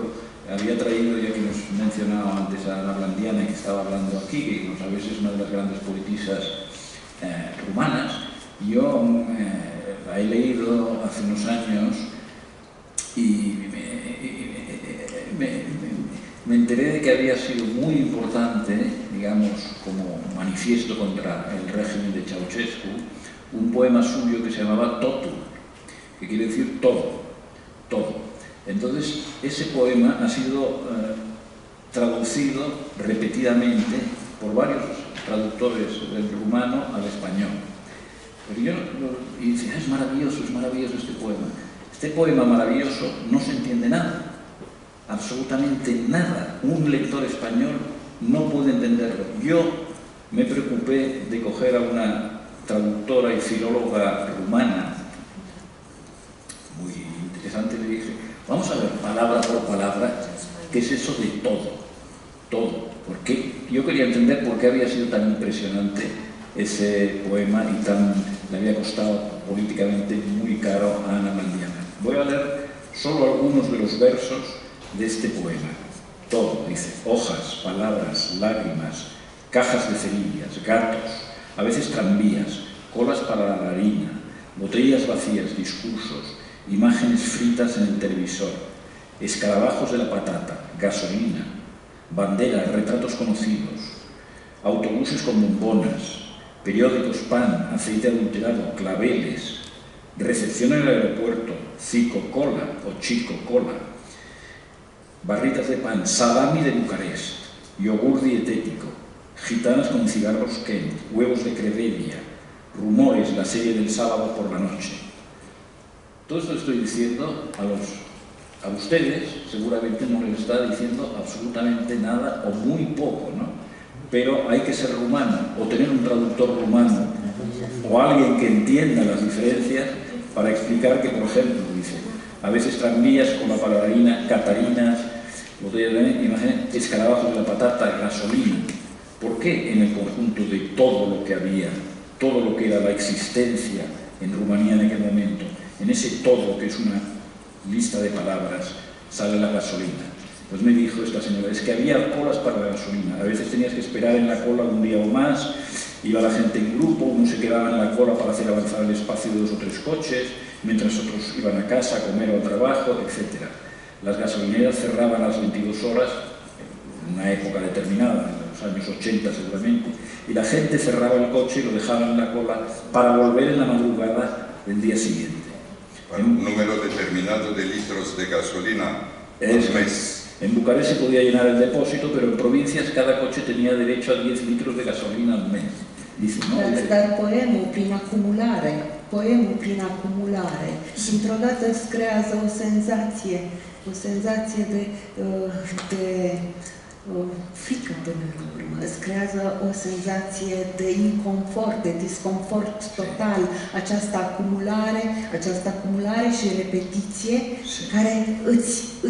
había traído, ya que nos mencionaba antes a Ana Blandiana, que estaba hablando aquí, que como sabéis es una de las grandes poetisas rumanas. Yo la he leído hace unos años y me enteré de que había sido muy importante, digamos, como manifiesto contra el régimen de Ceausescu, un poema suyo que se llamaba Totul, que quiere decir todo, todo. Entonces, ese poema ha sido traducido repetidamente por varios traductores del rumano al español. Pero yo, y dice, es maravilloso este poema. Este poema maravilloso no se entiende nada. Absolutamente nada. Un lector español no puede entenderlo. Yo me preocupé de coger a una traductora y filóloga rumana, muy interesante, le dije, vamos a ver palabra por palabra qué es eso de todo, todo. Porque yo quería entender por qué había sido tan impresionante ese poema y le había costado políticamente muy caro a Ana Blandiana. Voy a leer solo algunos de los versos de este poema. Todo, dice, hojas, palabras, lágrimas, cajas de cerillas, gatos, a veces tranvías, colas para la harina, botellas vacías, discursos, imágenes fritas en el televisor, escarabajos de la patata, gasolina, banderas, retratos conocidos, autobuses con bombonas, periódicos, pan, aceite adulterado, claveles, recepción en el aeropuerto, cico-cola o chico-cola, barritas de pan, salami de Bucarest, yogur dietético, gitanas con cigarros Kent, huevos de Crevedia, rumores, la serie del sábado por la noche. Todo esto estoy diciendo a ustedes, seguramente no les está diciendo absolutamente nada o muy poco, ¿no? Pero hay que ser rumano o tener un traductor rumano o alguien que entienda las diferencias para explicar que, por ejemplo, dice, a veces tranvías con la palabrina, catarinas, botellas de imagen, escarabajos de la patata, gasolina. ¿Por qué en el conjunto de todo lo que había, todo lo que era la existencia en Rumanía en aquel momento, en ese todo que es una lista de palabras, sale la gasolina? Pues me dijo esta señora, es que había colas para la gasolina, a veces tenías que esperar en la cola un día o más, iba la gente en grupo, uno se quedaba en la cola para hacer avanzar el espacio de 2 o 3 coches, mientras otros iban a casa, a comer o al trabajo, etc. Las gasolineras cerraban a las 22 horas, en una época determinada, en los años 80 seguramente, y la gente cerraba el coche y lo dejaba en la cola para volver en la madrugada del día siguiente. Para un número determinado de litros de gasolina al mes. En Bucarest se podía llenar el depósito, pero en provincias cada coche tenía derecho a 10 litros de gasolina al mes. Dice, no, Dar poemul prin acumulare, dintr-o dată îți creează o senzație de frică până la urmă, îți creează o senzație de inconfort, de disconfort total, această acumulare și repetiție care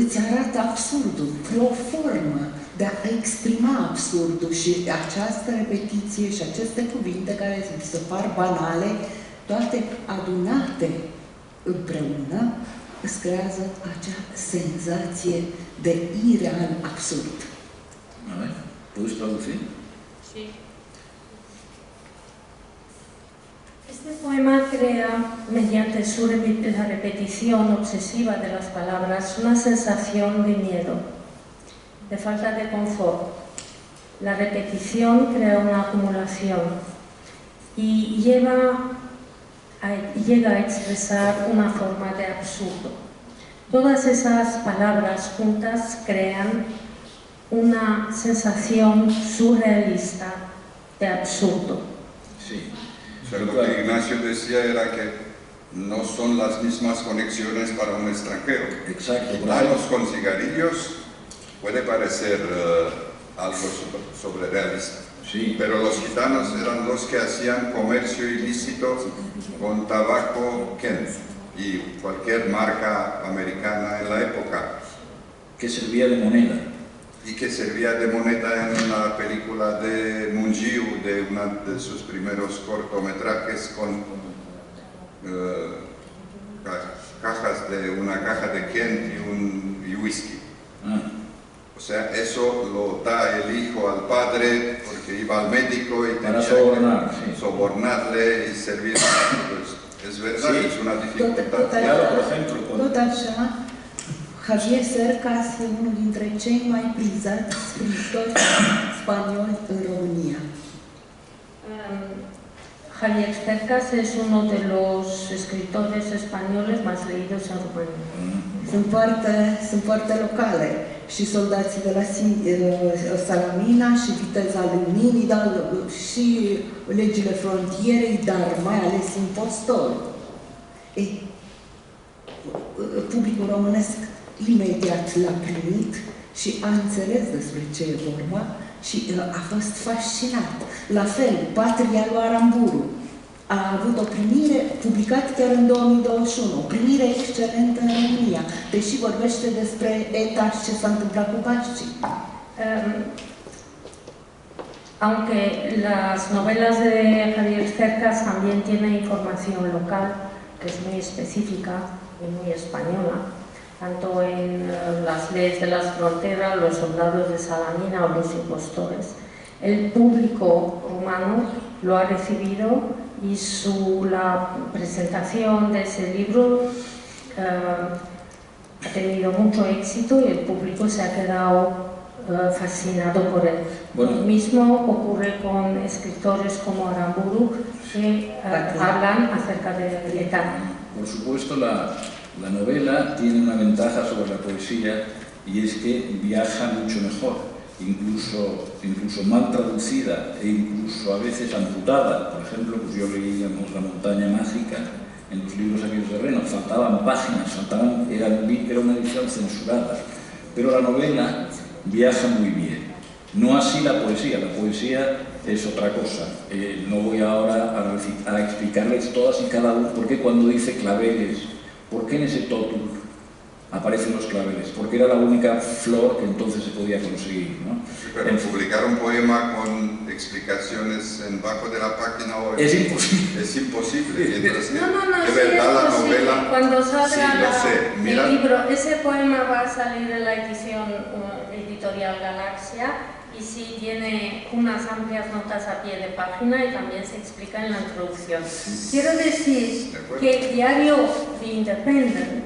îți arată absurdul, o formă de a exprima absurdul și această repetiție și aceste cuvinte care se par banale, toate adunate împreună, îți creează acea senzație de ireal absurd. A ver, ¿puedes traducir? Sí. Este poema crea, mediante la repetición obsesiva de las palabras, una sensación de miedo, de falta de confort. La repetición crea una acumulación y llega a expresar una forma de absurdo. Todas esas palabras juntas crean una sensación surrealista de absurdo. Sí. O sea, lo que Ignacio decía era que no son las mismas conexiones para un extranjero. Exacto. Manos con cigarrillos puede parecer algo sobrerealista. Sí. Pero los gitanos eran los que hacían comercio ilícito con tabaco Kent y cualquier marca americana en la época. Que servía de moneda. Y que servía de moneda en la película de Mungiu, de una de sus primeros cortometrajes con cajas de una caja de Kent y whisky. O sea, eso lo da el hijo al padre porque iba al médico y tenía que sobornarle y servir. Pues, es verdad, sí. Es una dificultad. Claro, por ejemplo, tot așa, Javier Cercas e unul dintre cei mai prizați scriitori spanioli în România. Javier Cercas es uno de los escritores españoles más leídos en Rumanía. Sunt foarte locale și soldații de la Salamina și Viteza Luminii, dar și legile frontierei, dar mai ales impostori. Publicul românesc imediat l-a primit și a înțeles despre ce e vorba și a fost fascinat. La fel, Patria lui Aramburu a avut o primire, publicat chiar în 2021, o primire excelentă în România, deși vorbește despre ETA și ce s-a întâmplat cu Bașcii. Aunque las novelas de Javier Cercas también tienen información local, que es muy específica y muy española, tanto en las leyes de las fronteras, los soldados de Salamina o los impostores, el público rumano lo ha recibido y la presentación de ese libro ha tenido mucho éxito y el público se ha quedado fascinado por él. Bueno, lo mismo ocurre con escritores como Aramburu que hablan acerca de ETA. Por supuesto, la novela tiene una ventaja sobre la poesía y es que viaja mucho mejor, incluso mal traducida e incluso a veces amputada. Por ejemplo, pues yo leíamos La montaña mágica en los libros aquellos de Reno, faltaban páginas, era una edición censurada, pero la novela viaja muy bien. No así la poesía es otra cosa. No voy ahora a explicarles todas y cada una, porque cuando dice claveles, ¿por qué en ese tótul aparecen los claveles? Porque era la única flor que entonces se podía conseguir, ¿no? Sí, pero publicar un poema con explicaciones debajo de la página hoy es imposible. Es imposible. No, de verdad sí, la novela. Cuando salga el libro, ese poema va a salir en la edición editorial Galaxia y sí tiene unas amplias notas a pie de página y también se explica en la introducción. Quiero decir que el diario The Independent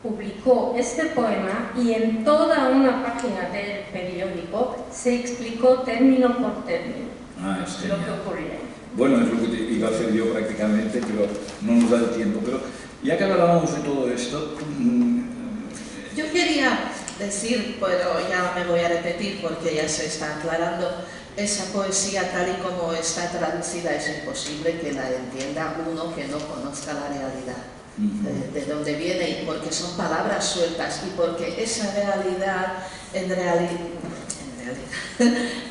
publicó este poema y en toda una página del periódico se explicó término por término lo que ocurría. Bueno, es lo que iba a hacer yo prácticamente, pero no nos da el tiempo. Pero ya que hablábamos de todo esto... Yo quería decir, pero ya me voy a repetir porque ya se está aclarando, esa poesía tal y como está traducida es imposible que la entienda uno que no conozca la realidad. De dónde viene y porque son palabras sueltas y porque esa realidad en realidad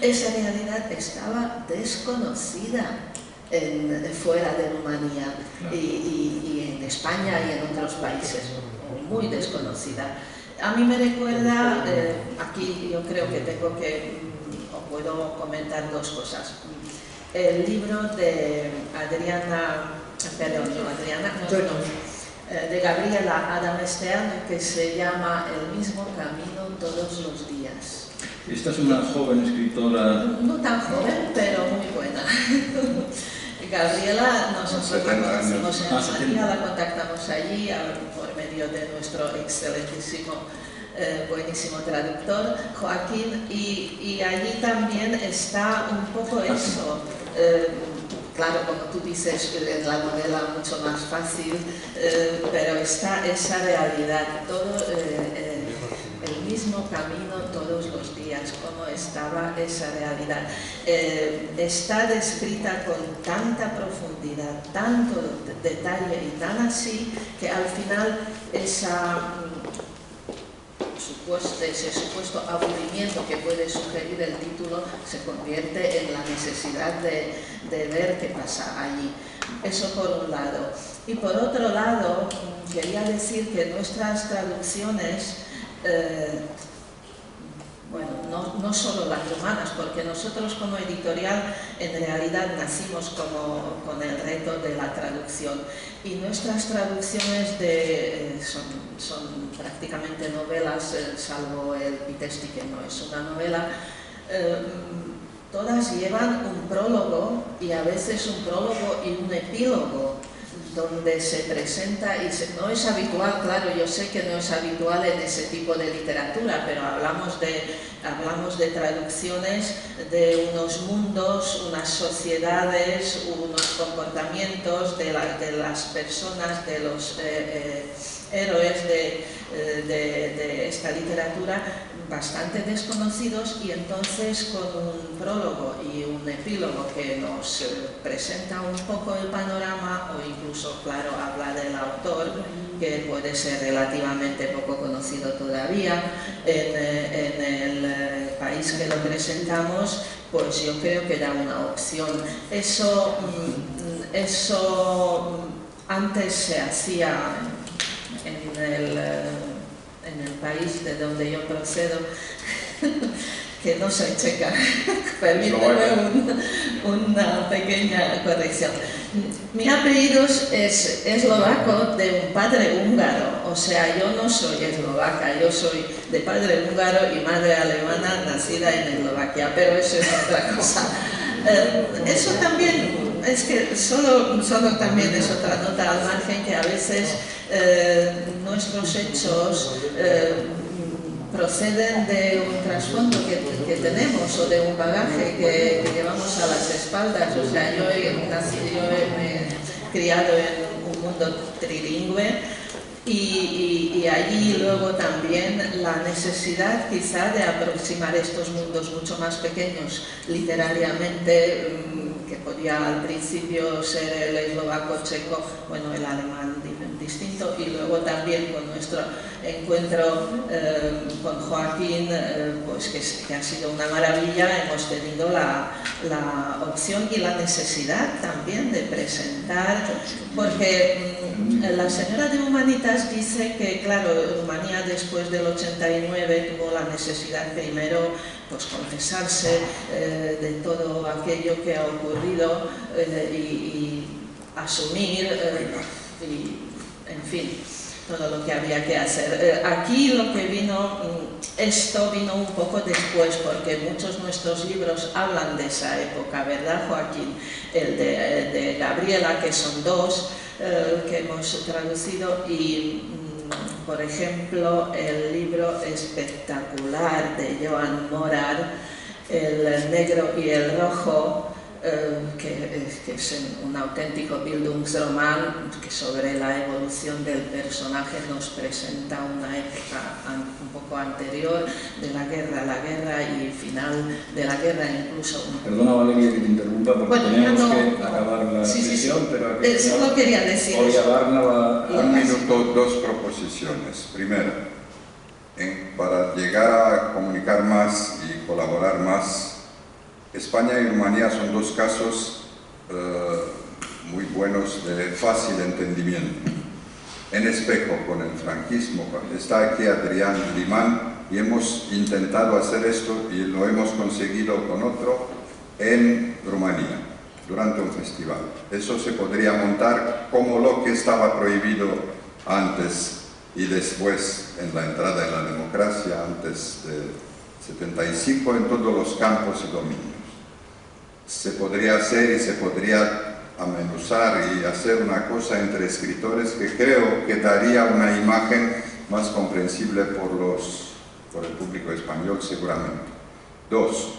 esa realidad estaba desconocida fuera de Rumanía y en España y en otros países, muy desconocida. A mí me recuerda, aquí yo creo que tengo que, o puedo comentar dos cosas. El libro de de Gabriela Adamesteanu, que se llama El mismo camino todos los días. Esta es una joven escritora. No tan joven, pero muy buena. Gabriela, nosotros la conocimos en Rumanía, la contactamos allí por medio de nuestro excelentísimo, buenísimo traductor, Joaquín, y allí también está un poco eso. Claro, como tú dices, en la novela mucho más fácil, pero está esa realidad, todo el mismo camino todos los días, cómo estaba esa realidad. Está descrita con tanta profundidad, tanto detalle y tan así, que al final ese supuesto aburrimiento que puede sugerir el título se convierte en la necesidad de ver qué pasa allí. Eso por un lado. Y por otro lado, quería decir que nuestras traducciones, bueno, no solo las romanas, porque nosotros como editorial en realidad nacimos con el reto de la traducción, y nuestras traducciones son prácticamente novelas, salvo el Pitesti, que no es una novela. Todas llevan un prólogo, y a veces un prólogo y un epílogo, donde se presenta, y no es habitual, claro, yo sé que no es habitual en ese tipo de literatura, pero hablamos de traducciones de unos mundos, unas sociedades, unos comportamientos de las personas, de los héroes de esta literatura, bastante desconocidos, y entonces con un prólogo y un epílogo que nos presenta un poco el panorama, o incluso, claro, habla del autor, que puede ser relativamente poco conocido todavía en el país que lo presentamos, pues yo creo que da una opción. Eso antes se hacía en el país de donde yo procedo, que no soy checa, permíteme una pequeña corrección. Mi apellido es eslovaco de un padre húngaro, o sea, yo no soy eslovaca, yo soy de padre húngaro y madre alemana nacida en Eslovaquia, pero eso es otra cosa. Eso también, es que solo también es otra nota al margen, que a veces nuestros hechos proceden de un trasfondo que tenemos, o de un bagaje que llevamos a las espaldas. O sea, yo me he criado en un mundo trilingüe, y allí luego también la necesidad quizá de aproximar estos mundos mucho más pequeños literariamente, que podía al principio ser el eslovaco, checo, bueno, el alemán distinto, y luego también con nuestro encuentro con Joaquín, pues que ha sido una maravilla. Hemos tenido la opción y la necesidad también de presentar, porque la señora de Humanitas dice que, claro, Rumanía después del 89 tuvo la necesidad primero, pues, confesarse de todo aquello que ha ocurrido y asumir, en fin, todo lo que había que hacer. Aquí lo que esto vino un poco después, porque muchos de nuestros libros hablan de esa época, ¿verdad, Joaquín? El de Gabriela, que son dos que hemos traducido, y por ejemplo el libro espectacular de Joan Morad, El negro y el rojo, que es un auténtico Bildungsroman, que sobre la evolución del personaje nos presenta una época un poco anterior de la guerra y final de la guerra, incluso. Perdona, Valeria, que te interrumpa, porque bueno, tenemos que acabar la sesión, pero solo quería decir un minuto, dos proposiciones. Primera, para llegar a comunicar más y colaborar más. España y Rumanía son dos casos muy buenos de fácil entendimiento. En espejo con el franquismo, está aquí Adrián Limán y hemos intentado hacer esto y lo hemos conseguido con otro en Rumanía, durante un festival. Eso se podría montar como lo que estaba prohibido antes y después en la entrada en la democracia, antes de 75, en todos los campos y dominios. Se podría hacer y se podría amenuzar y hacer una cosa entre escritores que creo que daría una imagen más comprensible por el público español seguramente. Dos,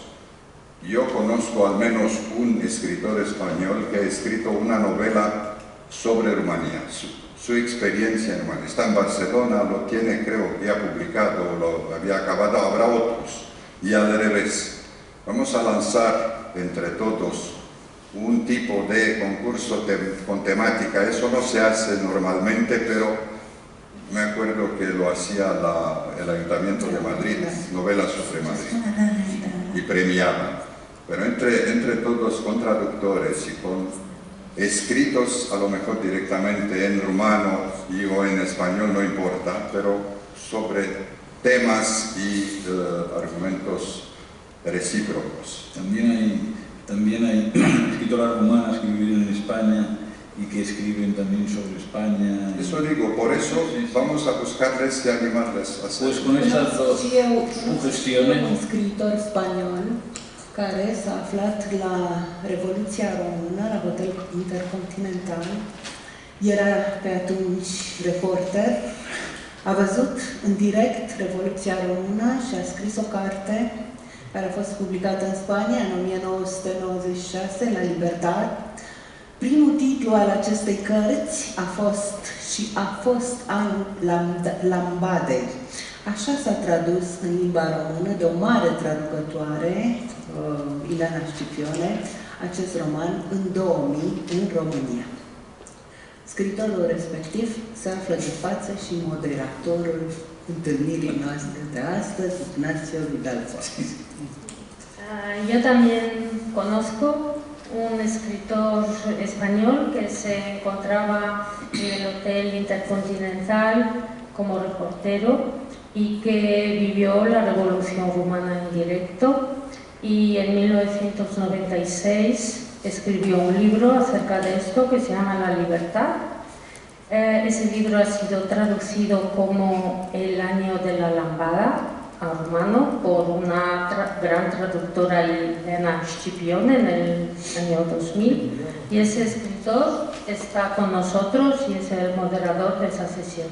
yo conozco al menos un escritor español que ha escrito una novela sobre Rumanía, su experiencia en Rumanía. Está en Barcelona, lo tiene, creo que ha publicado, lo había acabado, habrá otros. Y al revés, vamos a lanzar entre todos un tipo de concurso con temática. Eso no se hace normalmente, pero me acuerdo que lo hacía el Ayuntamiento de Madrid, novelas sobre Madrid, y premiaban. Pero entre todos, con traductores y con escritos, a lo mejor directamente en rumano o en español, no importa, pero sobre temas y argumentos recíprocos. También hay escritoras rumanas que viven en España y que escriben también sobre España. Eso digo, por eso vamos a buscarles y animarles a hacer. Pues con estas dos sugestiones. Un escritor español care s-a aflat la Revoluția Română, la Hotel Intercontinental, era pe atunci reporter, a văzut în direct Revoluția Română și a scris o carte care a fost publicată în Spania în 1996, La Libertad. Primul titlu al acestei cărți a fost Anul Lambadei. Așa s-a tradus în limba română de o mare traducătoare, Ileana Scipione, acest roman în 2000 în România. Scriitorul respectiv se află de față și moderatorul întâlnirii noastre de astăzi, Ignacio Vidal Fortis. Yo también conozco un escritor español que se encontraba en el Hotel Intercontinental como reportero y que vivió la Revolución Rumana en directo, y en 1996 escribió un libro acerca de esto que se llama La Libertad. Ese libro ha sido traducido como El año de la lambada a rumano por una gran traductora, Ileana Scipione, en el año 2000, y ese escritor está con nosotros y es el moderador de esa sesión.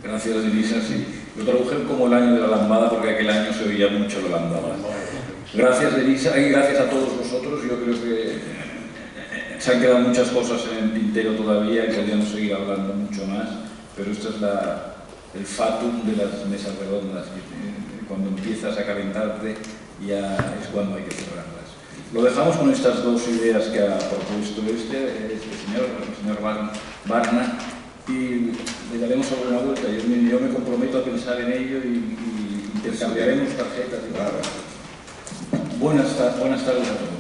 Gracias, Elisa. Sí. Lo tradujeron como el año de la lambada porque aquel año se oía mucho la lambada. Gracias, Elisa, y gracias a todos vosotros. Yo creo que se han quedado muchas cosas en el tintero todavía y podríamos seguir hablando mucho más, pero esto es el fatum de las mesas redondas. Cuando empiezas a calentarte ya es cuando hay que cerrarlas. Lo dejamos con estas dos ideas que ha propuesto el señor Barna, y le daremos sobre una vuelta. Yo me comprometo a pensar en ello y intercambiaremos tarjetas. Buenas tardes a todos.